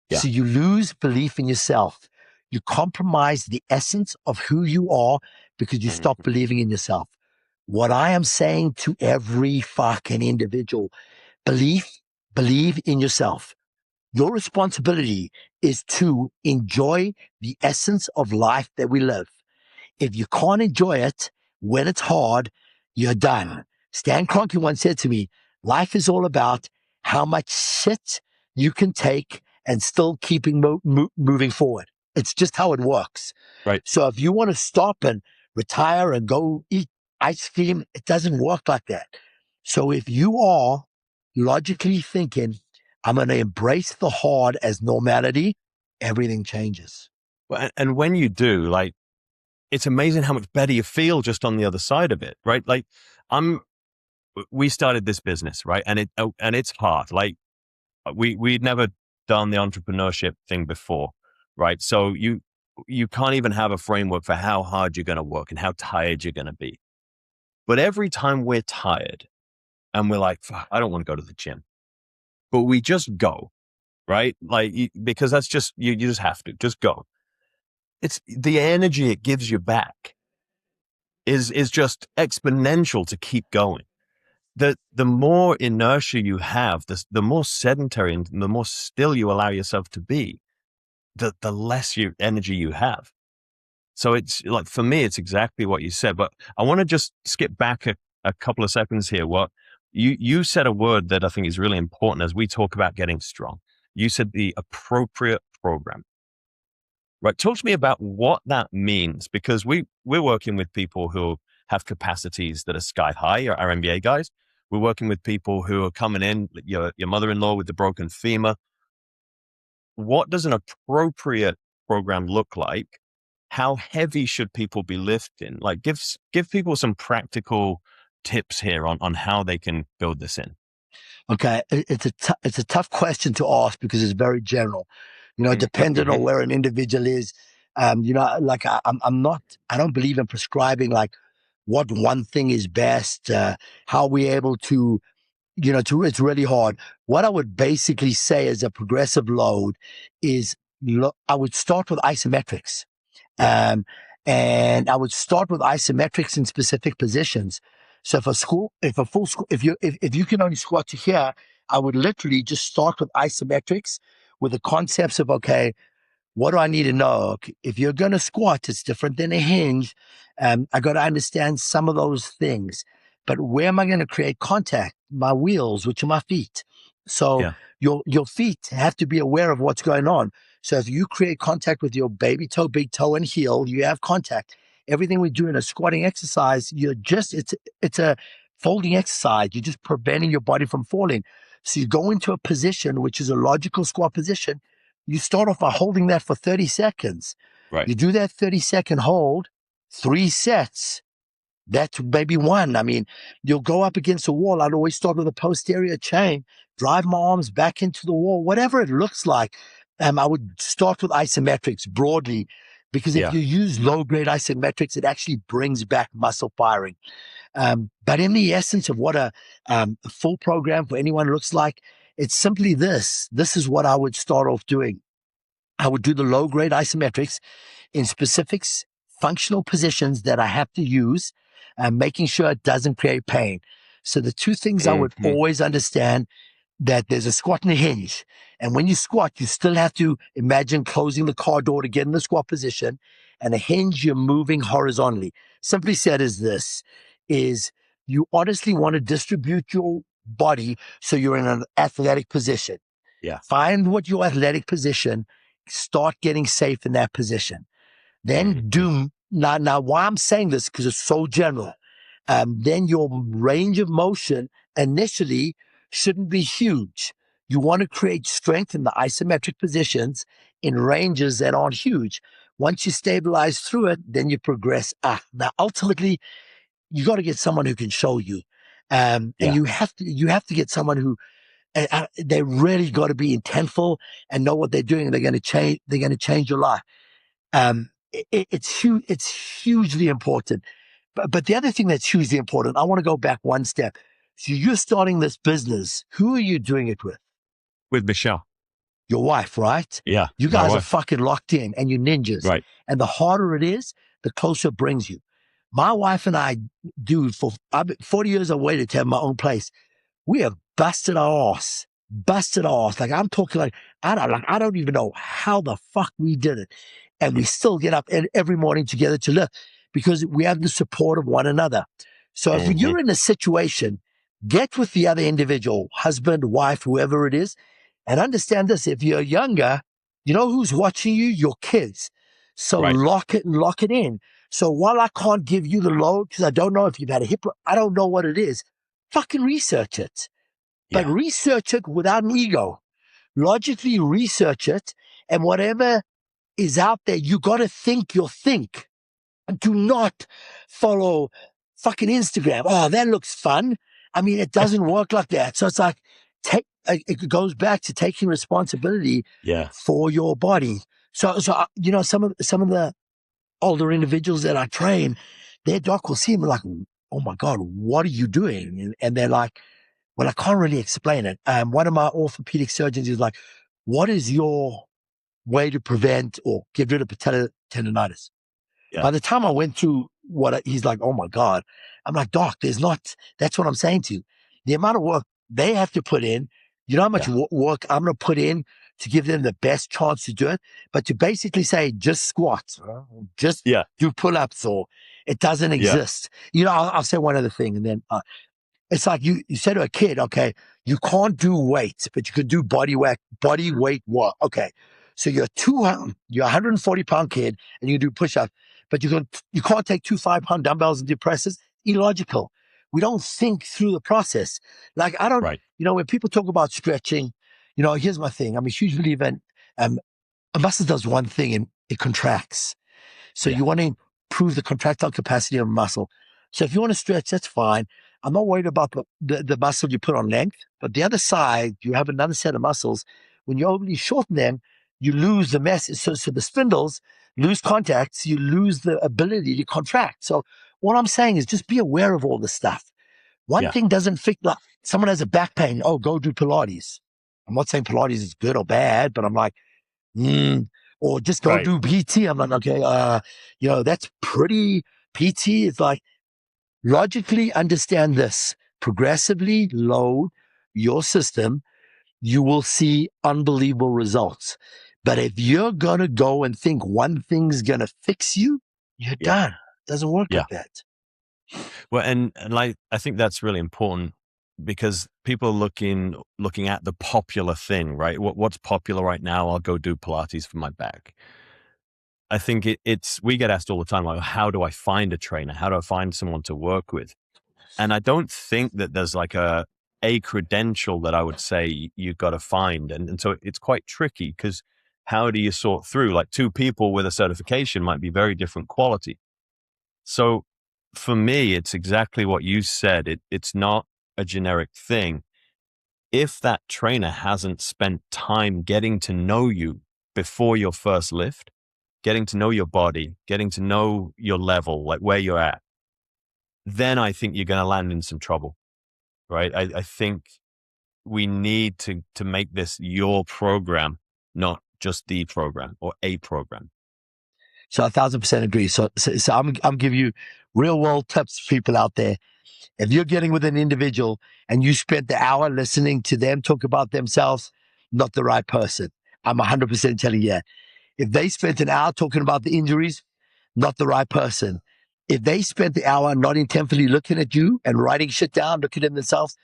Yeah. So you lose belief in yourself. You compromise the essence of who you are because you stop believing in yourself. What I am saying to every fucking individual, believe in yourself. Your responsibility is to enjoy the essence of life that we live. If you can't enjoy it when it's hard, you're done. Stan Kroenke once said to me, life is all about how much shit you can take and still keeping moving forward. It's just how it works. Right. So if you want to stop and retire and go eat ice cream, it doesn't work like that. So if you are logically thinking, I'm going to embrace the hard as normality, everything changes. Well, and when you do, like, it's amazing how much better you feel just on the other side of it, right? Like, we started this business, right? And it's hard. Like, we'd never done the entrepreneurship thing before, right? So you can't even have a framework for how hard you're going to work and how tired you're going to be. But every time we're tired and we're like, fuck, I don't want to go to the gym, but we just go, right? Like, because that's just, you just have to just go. It's the energy it gives you back is just exponential to keep going. The more inertia you have, the more sedentary and the more still you allow yourself to be, the less energy you have. So it's like, for me, it's exactly what you said. But I want to just skip back a couple of seconds here. What you said a word that I think is really important as we talk about getting strong. You said the appropriate program. Right. Talk to me about what that means, because we're working with people who have capacities that are sky high, our MBA guys. We're working with people who are coming in, your mother-in-law with the broken femur. What does an appropriate program look like? How heavy should people be lifting? Like, give people some practical tips here on how they can build this in. Okay, it's a tough question to ask because it's very general. Depending on where an individual is. Like I don't believe in prescribing like what one thing is best. How we able to, it's really hard. What I would basically say as a progressive load is, I would start with isometrics. And I would start with isometrics in specific positions. So if you can only squat to here, I would literally just start with isometrics with the concepts of, okay, what do I need to know? If you're going to squat, it's different than a hinge. I got to understand some of those things. But where am I going to create contact? My wheels, which are my feet. So your feet have to be aware of what's going on. So if you create contact with your baby toe, big toe, and heel, you have contact. Everything we do in a squatting exercise, it's a folding exercise. You're just preventing your body from falling. So you go into a position, which is a logical squat position. You start off by holding that for 30 seconds. Right. You do that 30-second hold, 3 sets. That's maybe one. I mean, you'll go up against a wall. I'd always start with a posterior chain, drive my arms back into the wall, whatever it looks like. I would start with isometrics broadly, because if you use low-grade isometrics, it actually brings back muscle firing. But in the essence of what a full program for anyone looks like, it's simply this. This is what I would start off doing. I would do the low-grade isometrics in specifics, functional positions that I have to use, making sure it doesn't create pain. So the two things I would always understand, that there's a squat and a hinge. And when you squat, you still have to imagine closing the car door to get in the squat position. And a hinge, you're moving horizontally. Simply said is you honestly want to distribute your body so you're in an athletic position. Yeah. Find what your athletic position, start getting safe in that position. Then now why I'm saying this, because it's so general. Then your range of motion initially shouldn't be huge. You want to create strength in the isometric positions in ranges that aren't huge. Once you stabilize through it, then you progress up. Now, ultimately, you got to get someone who can show you. And you have to get someone who, they really got to be intentful and know what they're doing. They're going to change your life. It's huge. It's hugely important. But the other thing that's hugely important, I want to go back one step. So you're starting this business. Who are you doing it with? With Michelle. Your wife, right? Yeah. You guys are fucking locked in and you're ninjas. Right. And the harder it is, the closer it brings you. My wife and I, dude, for 40 years I waited to have my own place. We have busted our ass. Like I'm talking like, I don't even know how the fuck we did it. And we still get up every morning together to lift because we have the support of one another. So if you're in a situation, get with the other individual, husband, wife, whoever it is, and understand this. If you're younger, you know who's watching you? Your kids. So lock it in. So while I can't give you the load, because I don't know if you've had a hip, I don't know what it is, fucking research it. But research it without an ego. Logically research it, and whatever is out there, you got to think your think. And do not follow fucking Instagram. Oh, that looks fun. I mean, it doesn't work like that. So it's like, it goes back to taking responsibility for your body. So, some of the older individuals that I train, their doc will see them like, oh my God, what are you doing? And they're like, well, I can't really explain it. One of my orthopedic surgeons is like, what is your way to prevent or get rid of patellar tendonitis? By the time I went through he's like, oh my God. I'm like, doc, that's what I'm saying to you. The amount of work they have to put in, you know how much work I'm going to put in to give them the best chance to do it, but to basically say, just squat, just do pull-ups, or it doesn't exist. You know, I'll say one other thing, and then it's like you say to a kid, okay, you can't do weights, but you could do body weight work. Okay. So you're a 140-pound kid and you do push-ups, but you can't take 2 5-pound dumbbells and do presses. Illogical. We don't think through the process. Like when people talk about stretching, here's my thing. I'm a huge believer in, a muscle does one thing and it contracts. So you want to improve the contractile capacity of a muscle. So if you want to stretch, that's fine. I'm not worried about the muscle you put on length, but the other side, you have another set of muscles. When you overly shorten them, you lose the message. So the spindles lose contacts, you lose the ability to contract. So what I'm saying is just be aware of all this stuff. One thing doesn't fix, like someone has a back pain, go do Pilates. I'm not saying Pilates is good or bad, but I'm like, or just go do PT. I'm like, okay, that's pretty PT. It's like, logically understand this. Progressively load your system, you will see unbelievable results. But if you're going to go and think one thing's going to fix you, you're done. It doesn't work like that. Well, and like, I think that's really important, because people are looking at the popular thing, right? What's popular right now? I'll go do Pilates for my back. I think we get asked all the time, like, how do I find a trainer? How do I find someone to work with? And I don't think that there's like a credential that I would say you got to find. And so it's quite tricky, because how do you sort through, like, two people with a certification might be very different quality. So for me, it's exactly what you said. It's not a generic thing. If that trainer hasn't spent time getting to know you before your first lift, getting to know your body, getting to know your level, like where you're at, then I think you're going to land in some trouble, right? I think we need to make this your program, not just the program or a program. So 1,000% agree. So I'm giving you real world tips for people out there. If you're getting with an individual and you spent the hour listening to them talk about themselves, not the right person. I'm 100% telling you that. If they spent an hour talking about the injuries, not the right person. If they spent the hour not intently looking at you and writing shit down, looking at themselves,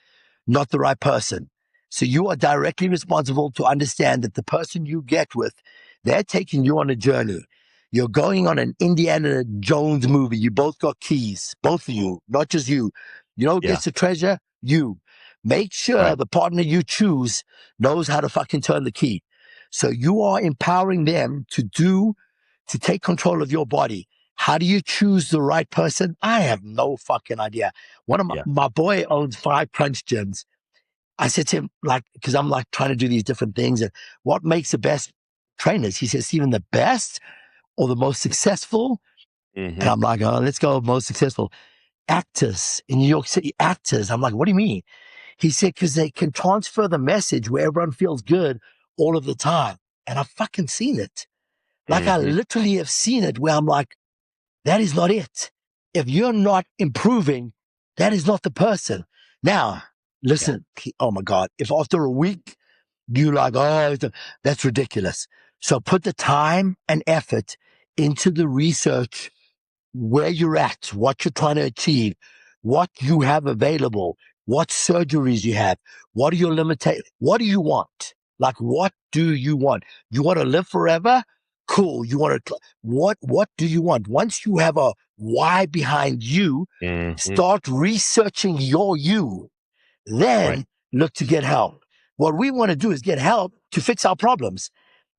not the right person. So you are directly responsible to understand that the person you get with, they're taking you on a journey. You're going on an Indiana Jones movie. You both got keys, both of you, not just you. You know who gets the treasure? You. Make sure the partner you choose knows how to fucking turn the key. So you are empowering them to take control of your body. How do you choose the right person? I have no fucking idea. One of my boy owns 5 crunch gyms. I said to him, like, because I'm like trying to do these different things, and what makes the best trainers? He says, even the best or the most successful? And I'm like, let's go most successful. Actors in New York City, actors. I'm like, what do you mean? He said, because they can transfer the message where everyone feels good all of the time. And I've fucking seen it. Like I literally have seen it where I'm like, that is not it. If you're not improving, that is not the person. Now, listen, oh my God, if after a week, you're like, that's ridiculous. So put the time and effort into the research, where you're at, what you're trying to achieve, what you have available, what surgeries you have, what are your limitations, what do you want? Like, what do you want? You want to live forever? Cool. You want to, what do you want? Once you have a why behind you, start researching your you. Then look to get help. What we want to do is get help to fix our problems.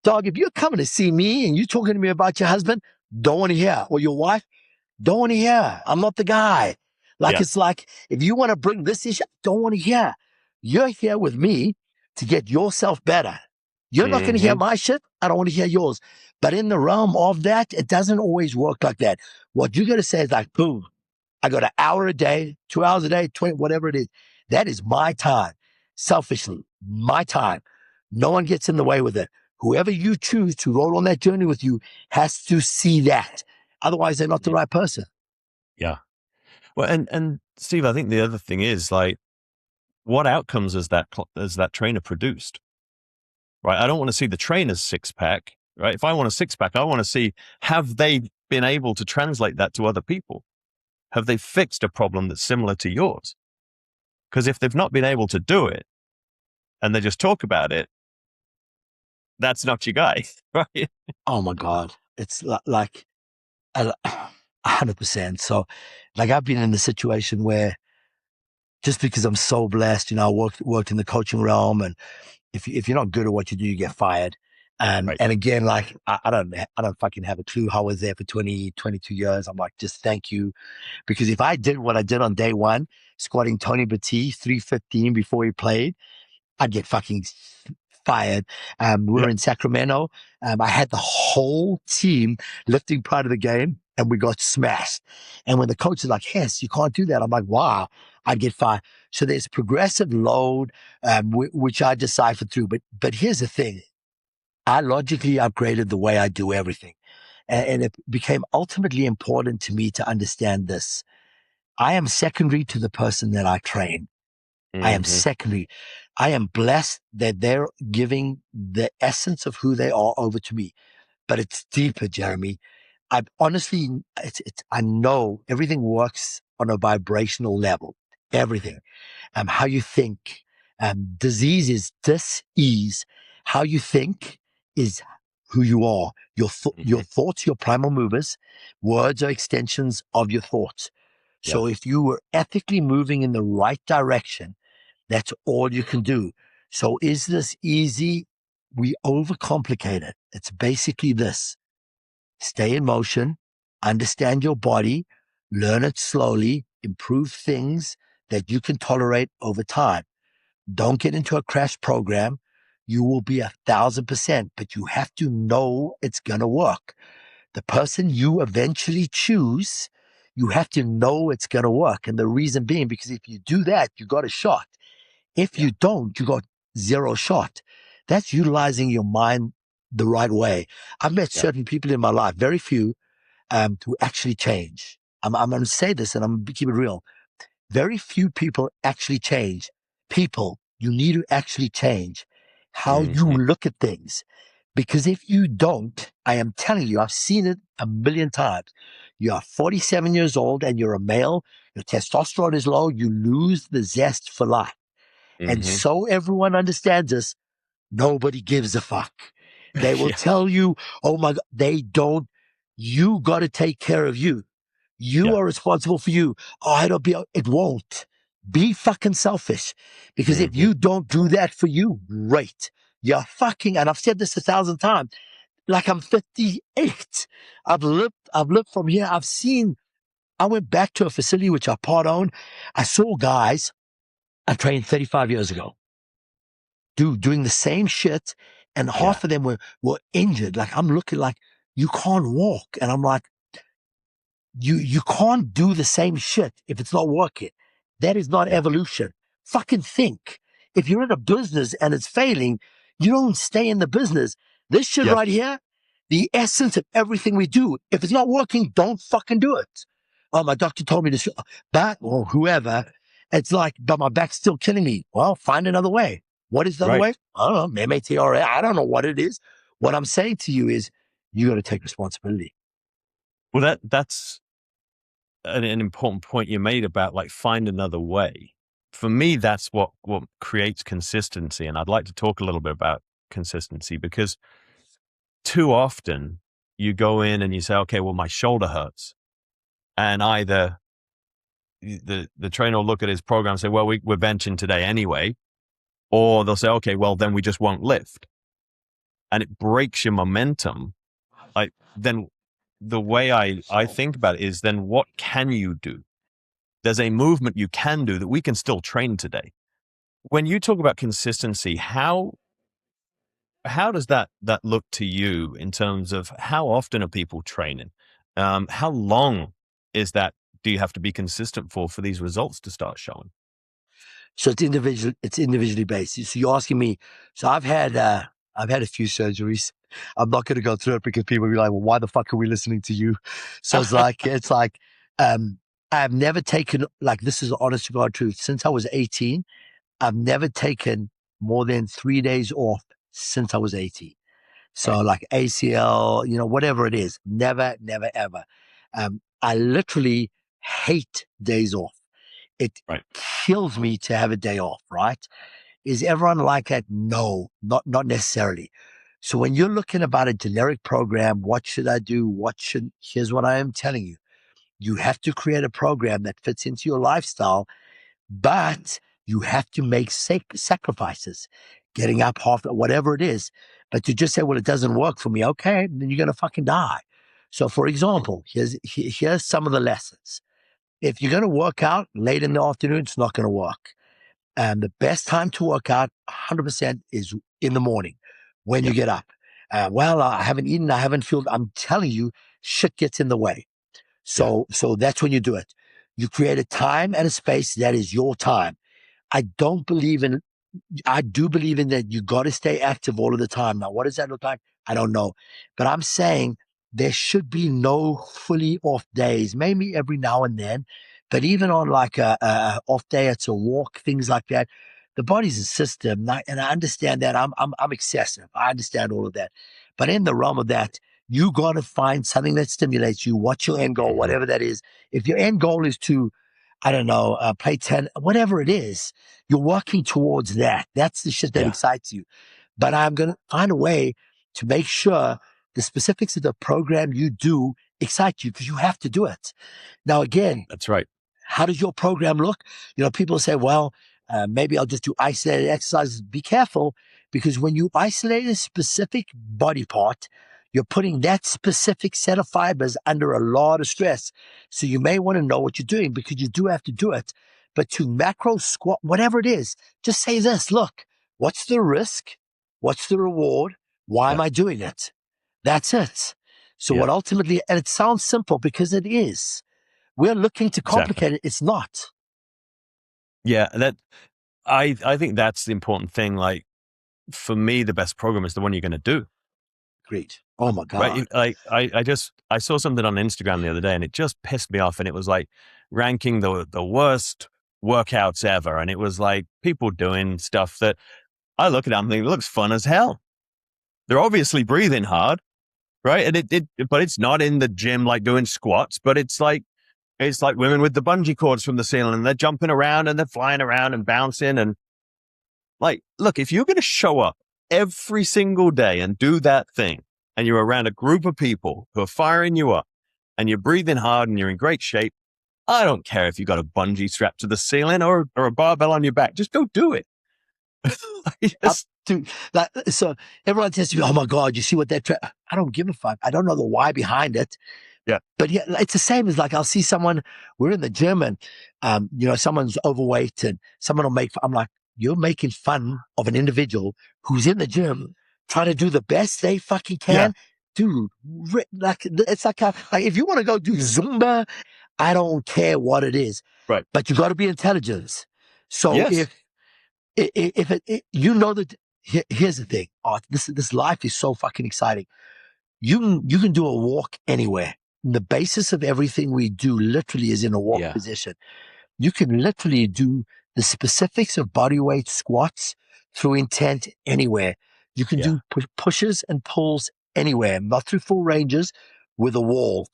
Dog, if you're coming to see me and you're talking to me about your husband, don't want to hear, or your wife, don't want to hear. I'm not the guy. It's like, if you want to bring this issue, don't want to hear. You're here with me to get yourself better. You're not going to hear my shit. I don't want to hear yours. But in the realm of that, it doesn't always work like that. What you got to say is like, boom, I got an hour a day, 2 hours a day, 20, whatever it is. That is my time. Selfishly, my time. No one gets in the way with it. Whoever you choose to roll on that journey with you has to see that. Otherwise, they're not the right person. Yeah. Well, and Steve, I think the other thing is like, what outcomes has that trainer produced? Right. I don't want to see the trainer's 6-pack. Right. If I want a 6-pack, I want to see, have they been able to translate that to other people? Have they fixed a problem that's similar to yours? Because if they've not been able to do it and they just talk about it, that's not your guy, right? Oh my God. It's like 100%. So like I've been in the situation where just because I'm so blessed, I worked in the coaching realm, and if you're not good at what you do, you get fired. And again, like I don't fucking have a clue how I was there for 22 years. I'm like, just thank you. Because if I did what I did on day one, squatting Tony Batiste 315 before he played, I'd get fucking fired. We were in Sacramento. I had the whole team lifting part of the game, and we got smashed. And when the coach is like, Hess, you can't do that, I'm like, wow, I'd get fired. So there's progressive load, which I deciphered through. But here's the thing. I logically upgraded the way I do everything. And it became ultimately important to me to understand this. I am secondary to the person that I train. I am secondary. I am blessed that they're giving the essence of who they are over to me. But it's deeper, Jeremy. I honestly, I know everything works on a vibrational level. Everything. How you think. Disease is dis-ease. How you think is who you are. Your thoughts, your primal movers. Words are extensions of your thoughts. So if you were ethically moving in the right direction, that's all you can do. So is this easy? We overcomplicate it. It's basically this. Stay in motion, understand your body, learn it slowly, improve things that you can tolerate over time. Don't get into a crash program. You will be 1,000%, but you have to know it's going to work. The person you eventually choose, you have to know it's going to work. And the reason being, because if you do that, you got a shot. If you don't, you got zero shot. That's utilizing your mind the right way. I've met certain people in my life, very few, who actually change. I'm going to say this, and I'm going to keep it real. Very few people actually change. People, you need to actually change how you look at things. Because if you don't, I am telling you, I've seen it a million times. You are 47 years old and you're a male. Your testosterone is low. You lose the zest for life. And so everyone understands this. Nobody gives a fuck. They will tell you, oh my God, they don't. You got to take care of you. You are responsible for you. Oh, it won't. Be fucking selfish. Because if you don't do that for you, great. You're fucking, and I've said this 1,000 times, like I'm 58. I've lived from here. I went back to a facility which I part owned. I saw guys I trained 35 years ago doing the same shit, and half of them were injured. Like I'm looking like, you can't walk. And I'm like, you can't do the same shit if it's not working. That is not evolution. Fucking think. If you're in a business and it's failing, you don't stay in the business. This shit right here, the essence of everything we do, if it's not working, don't fucking do it. Oh, my doctor told me to back or whoever. It's like, but my back's still killing me. Well, find another way. What is the other way? I don't know, MATRA. I don't know what it is. What I'm saying to you is you got to take responsibility. Well, that's an important point you made about like find another way. For me, that's what creates consistency. And I'd like to talk a little bit about consistency, because too often you go in and you say, okay, well, my shoulder hurts. And either the trainer will look at his program and say, well, we're benching today anyway. Or they'll say, okay, well, then we just won't lift. And it breaks your momentum. Then the way I think about it is, then what can you do? There's a movement you can do that we can still train today. When you talk about consistency, how does that look to you in terms of how often are people training? How long is that? Do you have to be consistent for these results to start showing? So it's individually based. So you're asking me. So I've had a few surgeries. I'm not going to go through it because people will be like, well, why the fuck are we listening to you? So it's like, I've never taken, like, this is the honest to God truth. Since I was 18, I've never taken more than 3 days off since I was 18. So like ACL, whatever it is, never, ever. I literally hate days off. It kills me to have a day off, right? Is everyone like that? No, not necessarily. So when you're looking about a generic program, what should I do? Here's what I am telling you. You have to create a program that fits into your lifestyle, but you have to make sacrifices, getting up half, whatever it is. But to just say, well, it doesn't work for me. Okay, then you're going to fucking die. So for example, here's some of the lessons. If you're going to work out late in the afternoon, it's not going to work. And the best time to work out 100% is in the morning when you get up. Well, I haven't eaten. I haven't fueled. I'm telling you, shit gets in the way. So that's when you do it. You create a time and a space that is your time. I do believe in that you got to stay active all of the time. Now, what does that look like? I don't know. But I'm saying there should be no fully off days, maybe every now and then. But even on like a off day, it's a walk, things like that. The body's a system, and I understand that. I'm excessive. I understand all of that. But in the realm of that, you got to find something that stimulates you. What's your end goal, whatever that is. If your end goal is to, I don't know, play 10, whatever it is, you're working towards that. That's the shit that excites you. But I'm going to find a way to make sure the specifics of the program you do excite you, because you have to do it. Now, again, that's right. How does your program look? People say, well, maybe I'll just do isolated exercises. Be careful, because when you isolate a specific body part, you're putting that specific set of fibers under a lot of stress. So you may want to know what you're doing, because you do have to do it. But to macro squat, whatever it is, just say this: look, what's the risk? What's the reward? Why am I doing it? That's it. So what ultimately, and it sounds simple because it is. We're looking to complicate it. It's not. Yeah, I think that's the important thing. Like, for me, the best program is the one you're going to do. Great. Oh my God. Right? I saw something on Instagram the other day, and it just pissed me off. And it was like ranking the worst workouts ever. And it was like people doing stuff that I look at it and think, it looks fun as hell. They're obviously breathing hard, right? And but it's not in the gym like doing squats, but it's like women with the bungee cords from the ceiling, and they're jumping around and they're flying around and bouncing. And like, look, if you're going to show up every single day and do that thing, and you're around a group of people who are firing you up, and you're breathing hard and you're in great shape, I don't care if you got a bungee strapped to the ceiling or a barbell on your back. Just go do it. So everyone says to me, oh my God, you see what that, I don't give a fuck. I don't know the why behind it. Yeah. But yeah, it's the same as like, I'll see someone, we're in the gym and, someone's overweight and someone will I'm like, you're making fun of an individual who's in the gym trying to do the best they fucking can. Dude, like, it's like if you want to go do Zumba, I don't care what it is. Right. But you got to be intelligent. So if that, here's the thing. This life is so fucking exciting. You can do a walk anywhere. The basis of everything we do literally is in a walk position. You can literally do the specifics of body weight squats through intent anywhere. You can do pushes and pulls anywhere, not through full ranges, with a wall.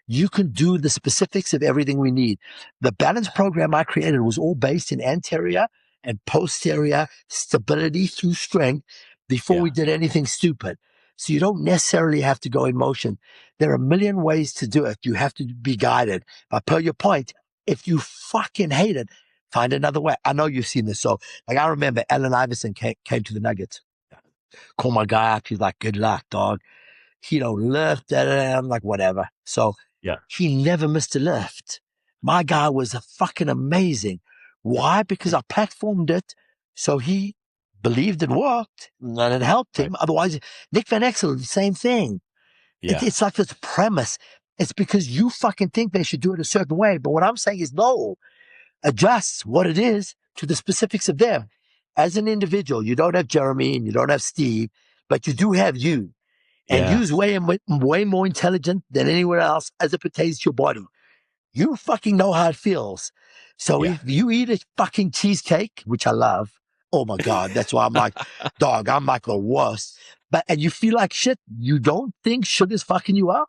You can do the specifics of everything we need. The balance program I created was all based in anterior and posterior stability through strength before we did anything stupid. So you don't necessarily have to go in motion. There are a million ways to do it. You have to be guided. But per your point, if you fucking hate it, find another way. I know you've seen this. So like I remember Allen Iverson came to the Nuggets. Call my guy up. He's like, good luck, dog. He don't lift. I'm like, whatever. So he never missed a lift. My guy was a fucking amazing. Why? Because I platformed it. So he believed it worked and it helped him. Otherwise, Nick Van Exel, the same thing. It's like this premise. It's because you fucking think they should do it a certain way. But what I'm saying is no, adjust what it is to the specifics of them. As an individual, you don't have Jeremy and you don't have Steve, but you do have you. And you's way more intelligent than anyone else as it pertains to your body. You fucking know how it feels. So if you eat a fucking cheesecake, which I love, oh my God, that's why I'm like, dog, I'm like the worst. And you feel like shit, you don't think sugar's fucking you up?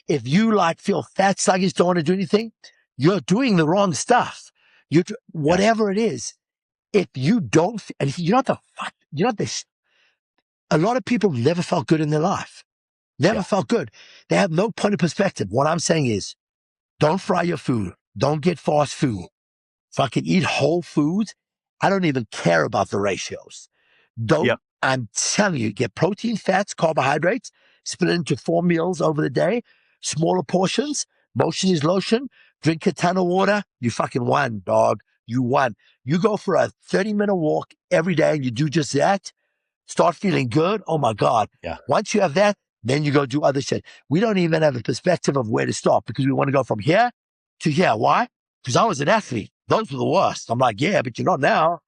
If you like feel fat, sluggish, don't want to do anything, you're doing the wrong stuff. Whatever it is, if you don't, and a lot of people never felt good in their life. Never felt good. They have no point of perspective. What I'm saying is, don't fry your food. Don't get fast food. Fucking eat whole foods. I don't even care about the ratios. I'm telling you, get protein, fats, carbohydrates, split it into 4 meals over the day, smaller portions. Motion is lotion. Drink a ton of water. You fucking won, dog. You won. You go for a 30-minute walk every day and you do just that. Start feeling good. Oh my God. Once you have that, then you go do other shit. We don't even have a perspective of where to start because we want to go from here to here. Why? Because I was an athlete. Those were the worst. I'm like, yeah, but you're not now.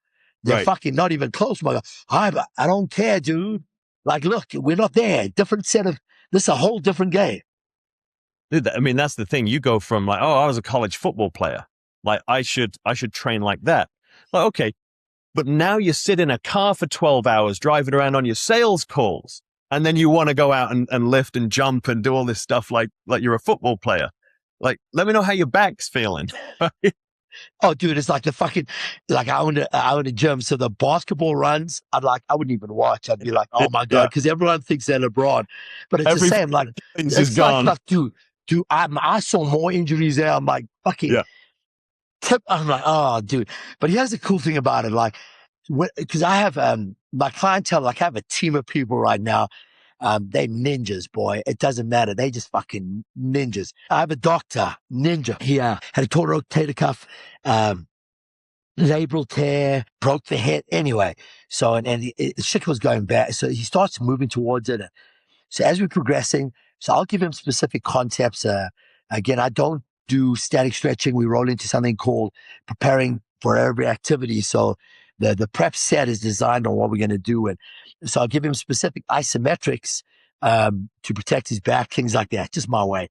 They're fucking not even close. My God. I don't care, dude. Like, look, we're not there. Different set of, this is a whole different game. Dude, I mean, that's the thing. You go from like, oh, I was a college football player. Like, I should train like that. Like, okay. But now you sit in a car for 12 hours driving around on your sales calls. And then you want to go out and lift and jump and do all this stuff like you're a football player. Like, let me know how your back's feeling. Oh, dude, it's like the fucking, like I own a gym. So the basketball runs, I wouldn't even watch. I'd be like, oh my God, because everyone thinks they're LeBron. But it's the same. Like, it's just gone. Like, dude, I saw more injuries there. I'm like, fucking, I'm like, oh, dude. But here's the cool thing about it. Like, because I have my clientele, like I have a team of people right now. They ninjas, boy. It doesn't matter. They just fucking ninjas. I have a doctor, ninja. He had a torn rotator cuff, labral tear, broke the hip. Anyway, so and shit was going bad. So he starts moving towards it. So as we're progressing, so I'll give him specific concepts. Again, I don't do static stretching. We roll into something called preparing for every activity. So the prep set is designed on what we're going to do. And so I'll give him specific isometrics to protect his back, things like that, just my way.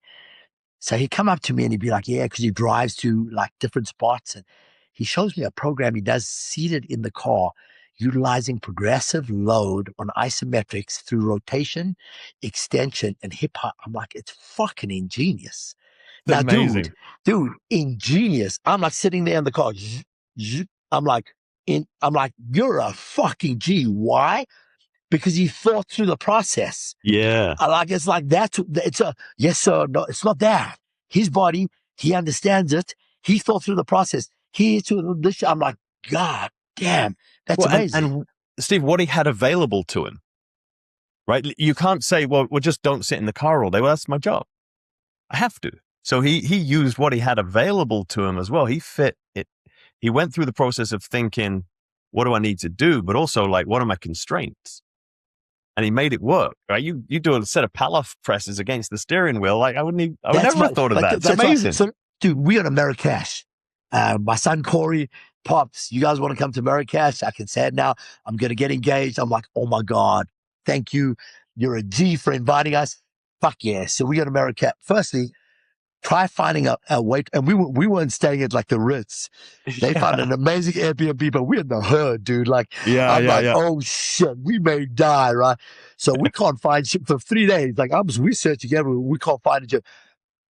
So he'd come up to me and he'd be like, yeah, because he drives to like different spots. And he shows me a program he does seated in the car, utilizing progressive load on isometrics through rotation, extension, and hip hop. I'm like, it's fucking ingenious. That's now, amazing. Dude, ingenious. I'm like sitting there in the car. I'm like, you're a fucking G. Why? Because he thought through the process. Yeah. It's like that. It's a yes, sir. No, it's not that. His body, he understands it. He thought through the process. I'm like, God damn, that's amazing. And Steve, what he had available to him, right? You can't say, well, just don't sit in the car all day. Well, that's my job. I have to. So he used what he had available to him as well. He fit it. He went through the process of thinking, what do I need to do? But also like, what are my constraints? And he made it work, right? You do a set of Pallof presses against the steering wheel. Like I would never have thought of that. It's amazing. So, dude, we are Marrakesh. My son, Corey, Pops, you guys want to come to Marrakesh? I can say it now. I'm going to get engaged. I'm like, oh my God, thank you. You're a G for inviting us. Fuck yeah. So we go to Marrakesh. Firstly, try finding a way, and we weren't staying at like the Ritz. They found an amazing Airbnb, but we're in the hood, dude. Like, oh shit, we may die, right? So we can't find shit for 3 days. Like I was researching everywhere, we can't find a gym.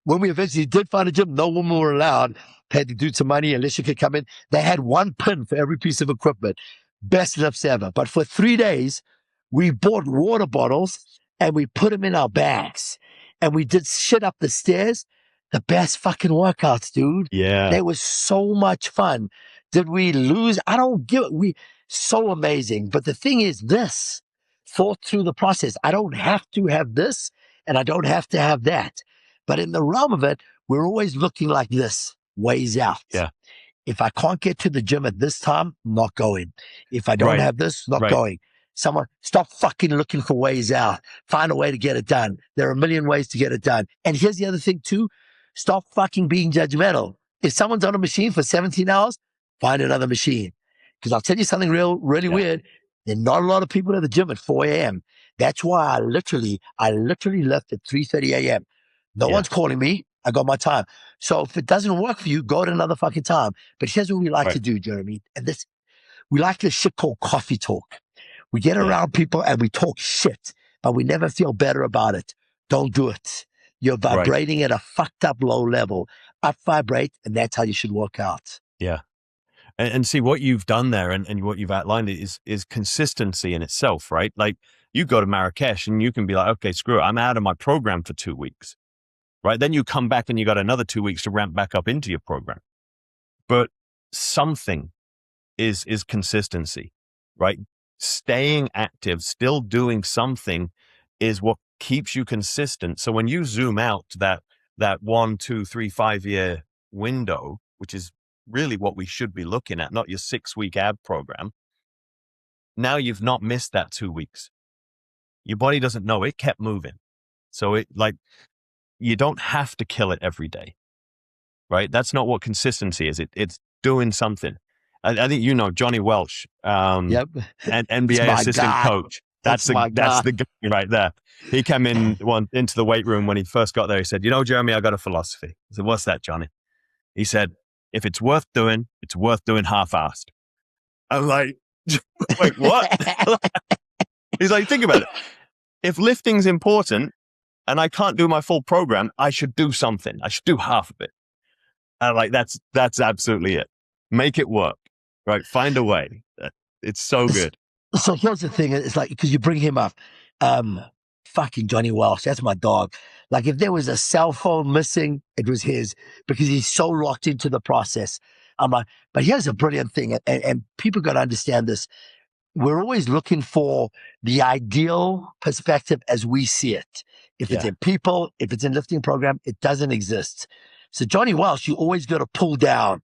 When we eventually did find a gym, no women were allowed. Had to do some money, unless you could come in. They had one pin for every piece of equipment. Best lifts ever. But for 3 days, we bought water bottles and we put them in our bags and we did shit up the stairs. The best fucking workouts, dude. Yeah. They were so much fun. Did we lose? I don't give it. So amazing. But the thing is this, thought through the process. I don't have to have this and I don't have to have that. But in the realm of it, we're always looking like this, ways out. Yeah. If I can't get to the gym at this time, not going. If I don't have this, not going. Someone, stop fucking looking for ways out. Find a way to get it done. There are a million ways to get it done. And here's the other thing too. Stop fucking being judgmental. If someone's on a machine for 17 hours, find another machine. Because I'll tell you something really weird. There are not a lot of people at the gym at 4 a.m. That's why I literally left at 3:30 a.m. No one's calling me. I got my time. So if it doesn't work for you, go at another fucking time. But here's what we like to do, Jeremy. And we like this shit called coffee talk. We get around people and we talk shit, but we never feel better about it. Don't do it. You're vibrating at a fucked up low level. Up vibrate, and that's how you should work out. Yeah. And see what you've done there and what you've outlined is consistency in itself, right? Like you go to Marrakesh and you can be like, okay, screw it. I'm out of my program for 2 weeks, right? Then you come back and you got another 2 weeks to ramp back up into your program. But something is consistency, right? Staying active, still doing something is what keeps you consistent. So when you zoom out to that 1, 2, 3, 5 year window, which is really what we should be looking at, not your 6-week ab program. Now you've not missed that 2 weeks. Your body doesn't know, it kept moving. So you don't have to kill it every day, right? That's not what consistency is. It's doing something. I think, Johnny Welch, and NBA assistant coach. That's the guy right there. He came into the weight room when he first got there. He said, Jeremy, I got a philosophy. I said, what's that, Johnny? He said, if it's worth doing half-assed. I'm like, wait, what? He's like, think about it. If lifting's important and I can't do my full program, I should do something. I should do half of it. I'm like, that's absolutely it. Make it work, right? Find a way. It's so good. So here's the thing. It's like, because you bring him up, fucking Johnny Welsh, that's my dog. Like if there was a cell phone missing, it was his, because he's so locked into the process. I'm like, but here's a brilliant thing. And people got to understand this. We're always looking for the ideal perspective as we see it. If it's in people, if it's in lifting program, it doesn't exist. So Johnny Welsh, you always got to pull down.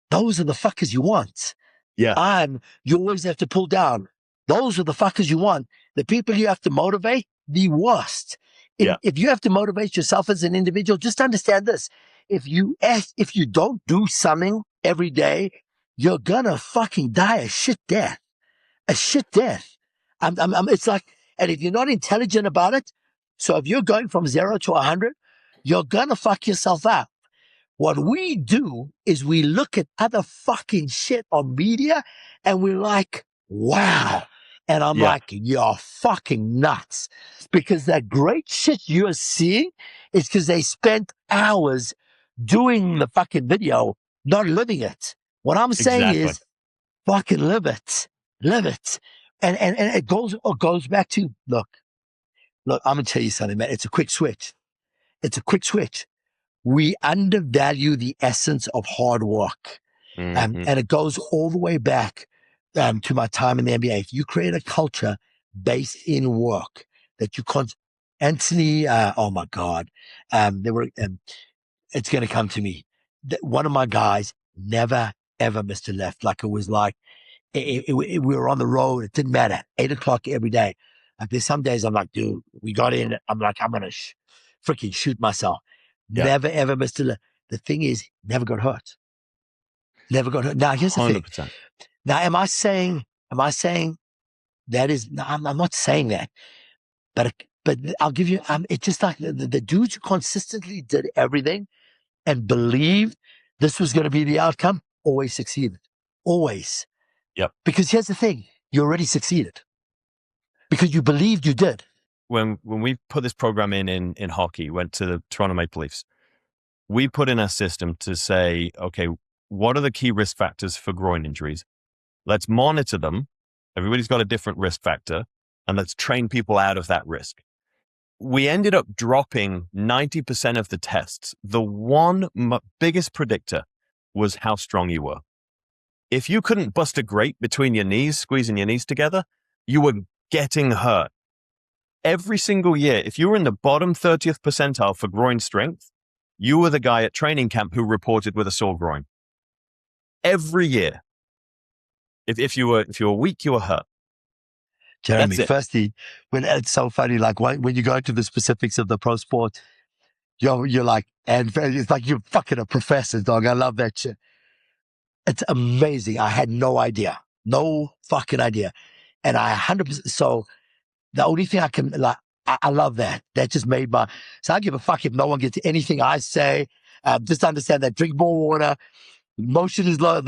Those are the fuckers you want. Yeah. You always have to pull down. Those are the fuckers you want. The people you have to motivate, the worst. If you have to motivate yourself as an individual, just understand this. If you don't do something every day, you're gonna fucking die a shit death. A shit death. It's like, and if you're not intelligent about it, so if you're going from 0 to 100, you're gonna fuck yourself up. What we do is we look at other fucking shit on media and we're like, wow. And I'm like, you're fucking nuts. Because that great shit you're seeing is because they spent hours doing the fucking video, not living it. What I'm saying is fucking live it. Live it. And it goes back to, look, I'm going to tell you something, man. It's a quick switch. We undervalue the essence of hard work. And it goes all the way back to my time in the NBA. If you create a culture based in work that you can't, Anthony, oh my God, it's going to come to me. One of my guys never, ever missed a left. Like it was like, we were on the road. It didn't matter. 8 o'clock every day. Like there's some days I'm like, dude, we got in. I'm like, I'm going to freaking shoot myself. Never, ever missed a left. The thing is, never got hurt. Never got hurt. Now, here's the 100%. thing. Now, am I saying that is, no, I'm not saying that, but I'll give you, it's just like the dudes who consistently did everything and believed this was going to be the outcome always succeeded. Always. Yep. Because here's the thing. You already succeeded because you believed you did. When we put this program in hockey, went to the Toronto Maple Leafs, we put in a system to say, okay, what are the key risk factors for groin injuries? Let's monitor them. Everybody's got a different risk factor, and let's train people out of that risk. we ended up dropping 90% of the tests. The one biggest predictor was how strong you were. If you couldn't bust a grate between your knees, squeezing your knees together, you were getting hurt. Every single year, if you were in the bottom 30th percentile for groin strength, you were the guy at training camp who reported with a sore groin. Every year. If you were weak, you were hurt. Jeremy, firstly, when it's so funny, like when you go into the specifics of the pro sport, you're like, and it's like you're fucking a professor, dog. I love that shit. It's amazing. I had no idea. No fucking idea. And I 100%, so the only thing I can, like, I love that. That just made so I give a fuck if no one gets anything I say. Just understand that drink more water. Motion is low.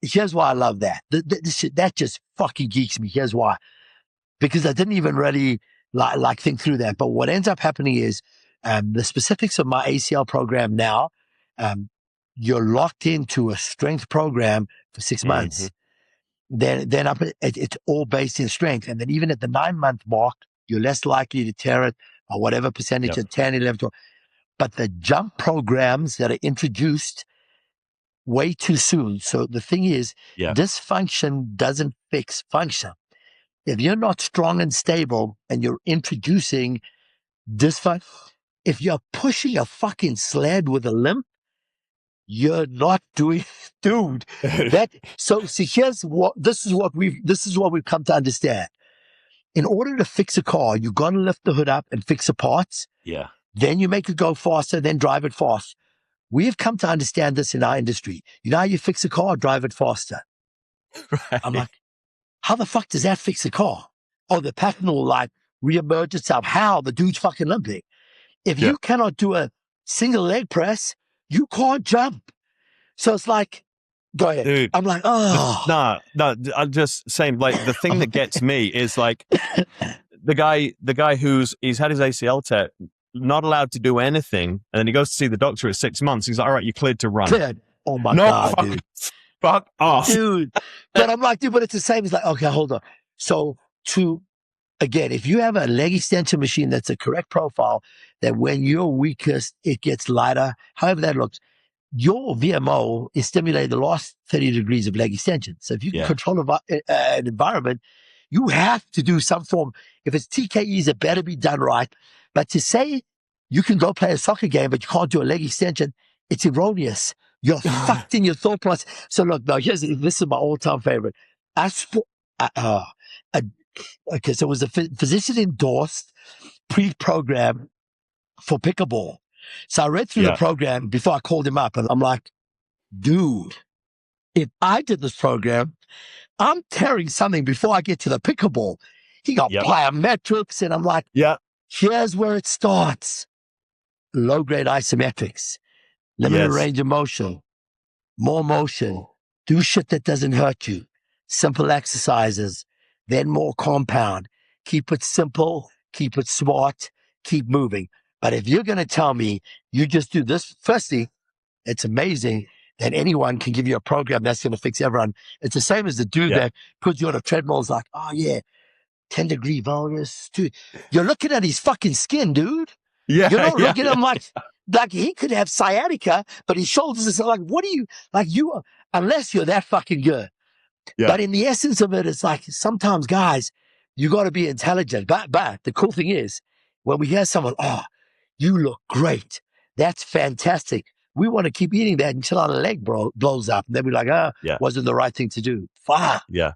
Here's why I love that. This shit, that just fucking geeks me. Here's why. Because I didn't even really like think through that. But what ends up happening is the specifics of my ACL program now, you're locked into a strength program for 6 months. Then it's all based in strength. And then even at the 9-month mark, you're less likely to tear it or whatever percentage of 10, 11, 12. But the jump programs that are introduced way too soon. So the thing is, dysfunction doesn't fix function. If you're not strong and stable and you're introducing dysfunction, if you're pushing a fucking sled with a limp, you're not doing, dude. So see, this is what we've come to understand. In order to fix a car, you got to lift the hood up and fix the parts. Yeah. Then you make it go faster, then drive it fast. We have come to understand this in our industry. You know how you fix a car, drive it faster. Right. I'm like, how the fuck does that fix a car? Oh, the pattern will like reemerge itself. How? The dude's fucking limping. If you cannot do a single leg press, you can't jump. So it's like, go ahead. Dude, I'm like, oh. No, I'm just saying, like, the thing that gets me is like the guy he's had his ACL tear, not allowed to do anything. And then he goes to see the doctor at 6 months. He's like, all right, you're cleared to run. Cleared. Oh my God, dude. Fuck off. Dude. But I'm like, dude, but it's the same. It's like, okay, hold on. So again, if you have a leg extension machine that's a correct profile, that when you're weakest, it gets lighter, however that looks, your VMO is stimulating the last 30 degrees of leg extension. So if you can control an environment, you have to do some form. If it's TKEs, it better be done right. But to say you can go play a soccer game, but you can't do a leg extension, it's erroneous. You're fucked in your thought process. So look, now this is my all-time favorite. So it was a physician endorsed pre-program for pickleball. So I read through the program before I called him up, and I'm like, dude, if I did this program, I'm tearing something before I get to the pickleball. He got plyometrics, and I'm like, here's where it starts. Low-grade isometrics, limited range of motion, more motion, do shit that doesn't hurt you, simple exercises, then more compound. Keep it simple, keep it smart, keep moving. But if you're going to tell me you just do this, firstly, it's amazing that anyone can give you a program that's going to fix everyone. It's the same as the dude that puts you on a treadmill is like, oh yeah, 10-degree valgus. Dude, you're looking at his fucking skin, dude. Yeah, you're not looking at him like he could have sciatica, but his shoulders is like, what are you, like you, unless you're that fucking good. Yeah. But in the essence of it, it's like sometimes, guys, you got to be intelligent. But the cool thing is, when we hear someone, oh, you look great, that's fantastic. We want to keep eating that until our leg blows up. And then we're like, wasn't the right thing to do. Fuck. Yeah.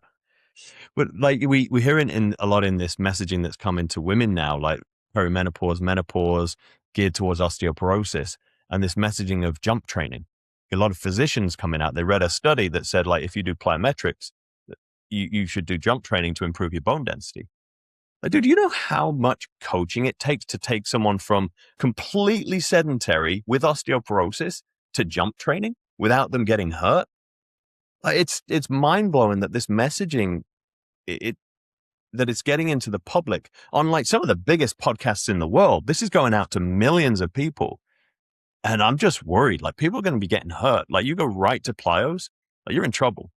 But like we hear it in a lot in this messaging that's come into women now, like perimenopause, menopause, geared towards osteoporosis, and this messaging of jump training. A lot of physicians coming out, they read a study that said, like, if you do plyometrics, you should do jump training to improve your bone density. Like, dude, you know how much coaching it takes to take someone from completely sedentary with osteoporosis to jump training without them getting hurt? Like, it's mind-blowing that this messaging, that it's getting into the public on like some of the biggest podcasts in the world. This is going out to millions of people. And I'm just worried, like, people are going to be getting hurt. Like, you go right to plyos, like, you're in trouble.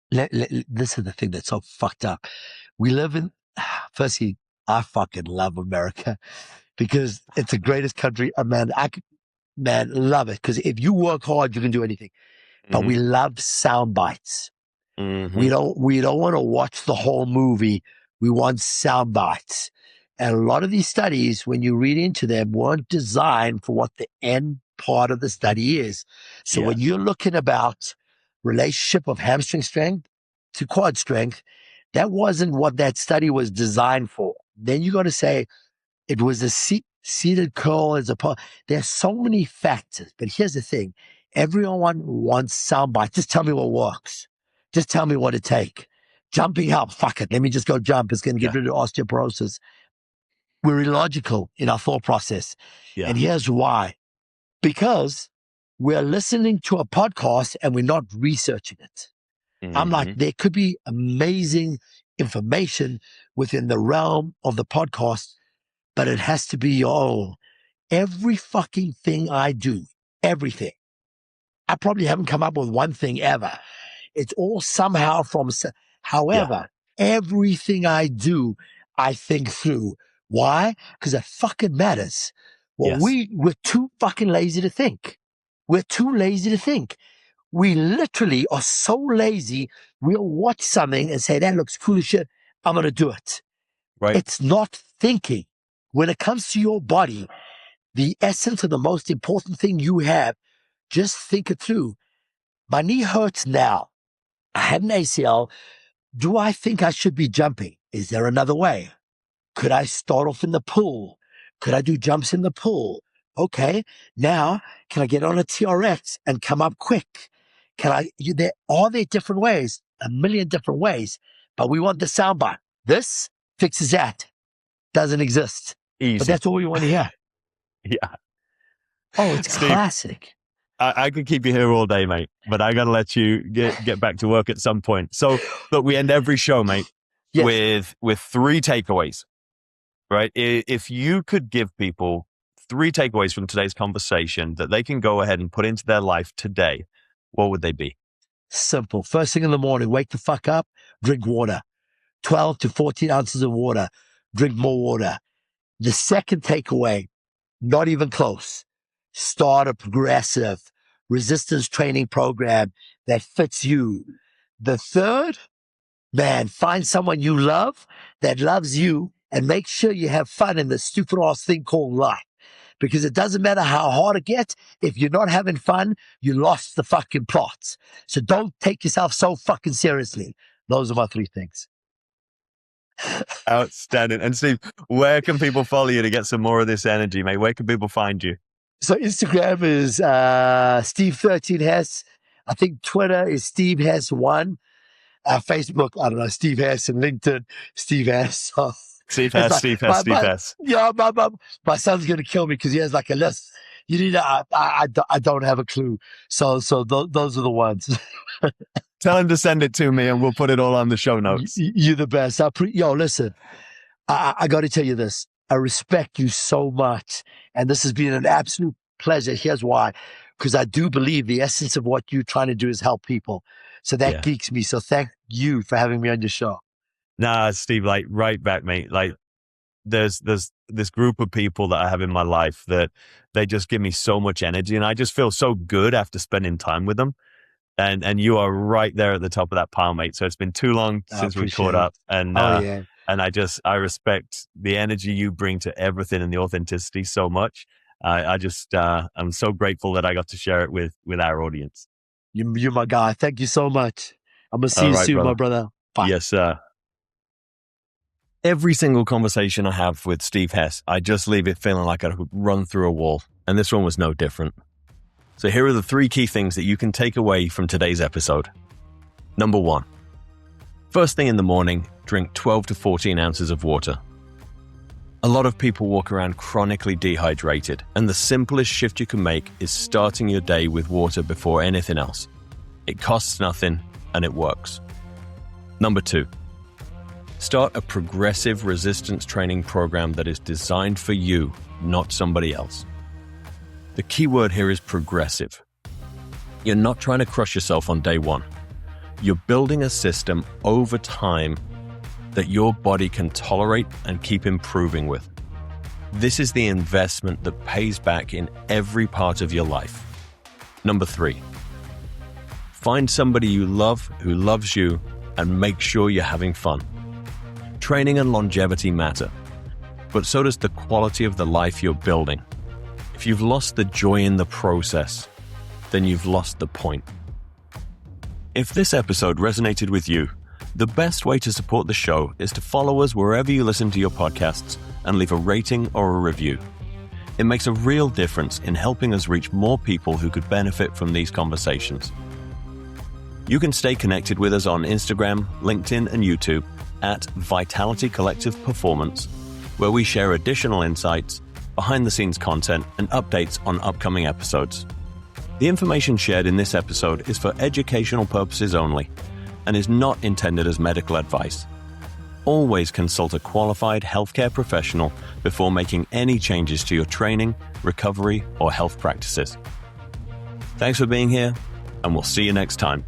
This is the thing that's so fucked up. We live in, firstly, I fucking love America because it's the greatest country. Man, love it. Because if you work hard, you can do anything. But we love sound bites. We don't want to watch the whole movie. We want sound bites. And a lot of these studies, when you read into them, weren't designed for what the end part of the study is. So when you're looking about relationship of hamstring strength to quad strength, that wasn't what that study was designed for. Then you got to say it was a seated curl as a part. There's so many factors, but here's the thing. Everyone wants sound bites. Just tell me what works. Just tell me what it takes. Jumping up, fuck it. Let me just go jump. It's going to get rid of osteoporosis. We're illogical in our thought process. Yeah. And here's why. Because we're listening to a podcast and we're not researching it. I'm like, there could be amazing information within the realm of the podcast, but it has to be your own. Every fucking thing I do, everything. I probably haven't come up with one thing ever. It's all somehow from, however, everything I do, I think through. Why? Because it fucking matters. Well, we're too fucking lazy to think. We're too lazy to think. We literally are so lazy, we'll watch something and say, that looks cool as shit. I'm going to do it. Right. It's not thinking. When it comes to your body, the essence of the most important thing you have, just think it through. My knee hurts now. I had an ACL. Do I think I should be jumping? Is there another way? Could I start off in the pool? Could I do jumps in the pool? Okay. Now, can I get on a TRX and come up quick? Are there different ways? A million different ways. But we want the soundbite. This fixes that. Doesn't exist. Easy. But that's all we want to hear. Yeah. Oh, it's Steve, classic. I could keep you here all day, mate, but I got to let you get back to work at some point. So, look, we end every show, mate, with 3 takeaways, right? If you could give people 3 takeaways from today's conversation that they can go ahead and put into their life today, what would they be? Simple. First thing in the morning, wake the fuck up, drink water. 12 to 14 ounces of water. Drink more water. The second takeaway, not even close. Start a progressive resistance training program that fits you. The third, man, find someone you love that loves you and make sure you have fun in this stupid ass thing called life. Because it doesn't matter how hard it gets. If you're not having fun, you lost the fucking plot. So don't take yourself so fucking seriously. Those are my 3 things. Outstanding. And Steve, where can people follow you to get some more of this energy, mate? Where can people find you? So Instagram is Steve13 Hess. I think Twitter is Steve Hess 1. Facebook, I don't know, Steve Hess, and LinkedIn, Steve Hess. So Steve Hess, Steve Hess, Steve Hess. Yeah, my son's going to kill me because he has like a list. You need I don't have a clue. So those are the ones. Tell him to send it to me and we'll put it all on the show notes. You're the best. Listen, I got to tell you this. I respect you so much. And this has been an absolute pleasure. Here's why. Because I do believe the essence of what you're trying to do is help people. So that geeks me. So thank you for having me on your show. Nah, Steve, like right back, mate. Like there's this group of people that I have in my life that they just give me so much energy and I just feel so good after spending time with them. And you are right there at the top of that pile, mate. So it's been too long since we caught up. And and I respect the energy you bring to everything and the authenticity so much. I'm so grateful that I got to share it with our audience. You're my guy. Thank you so much. I'm going to see you soon, brother. My brother. Bye. Yes, sir. Every single conversation I have with Steve Hess, I just leave it feeling like I could run through a wall. And this one was no different. So here are the 3 key things that you can take away from today's episode. Number 1, first thing in the morning, drink 12 to 14 ounces of water. A lot of people walk around chronically dehydrated, and the simplest shift you can make is starting your day with water before anything else. It costs nothing, and it works. Number 2, start a progressive resistance training program that is designed for you, not somebody else. The key word here is progressive. You're not trying to crush yourself on day 1. You're building a system over time that your body can tolerate and keep improving with. This is the investment that pays back in every part of your life. Number 3, find somebody you love who loves you and make sure you're having fun. Training and longevity matter, but so does the quality of the life you're building. If you've lost the joy in the process, then you've lost the point. If this episode resonated with you, the best way to support the show is to follow us wherever you listen to your podcasts and leave a rating or a review. It makes a real difference in helping us reach more people who could benefit from these conversations. You can stay connected with us on Instagram, LinkedIn, and YouTube at Vitality Collective Performance, where we share additional insights, behind-the-scenes content, and updates on upcoming episodes. The information shared in this episode is for educational purposes only and is not intended as medical advice. Always consult a qualified healthcare professional before making any changes to your training, recovery, or health practices. Thanks for being here, and we'll see you next time.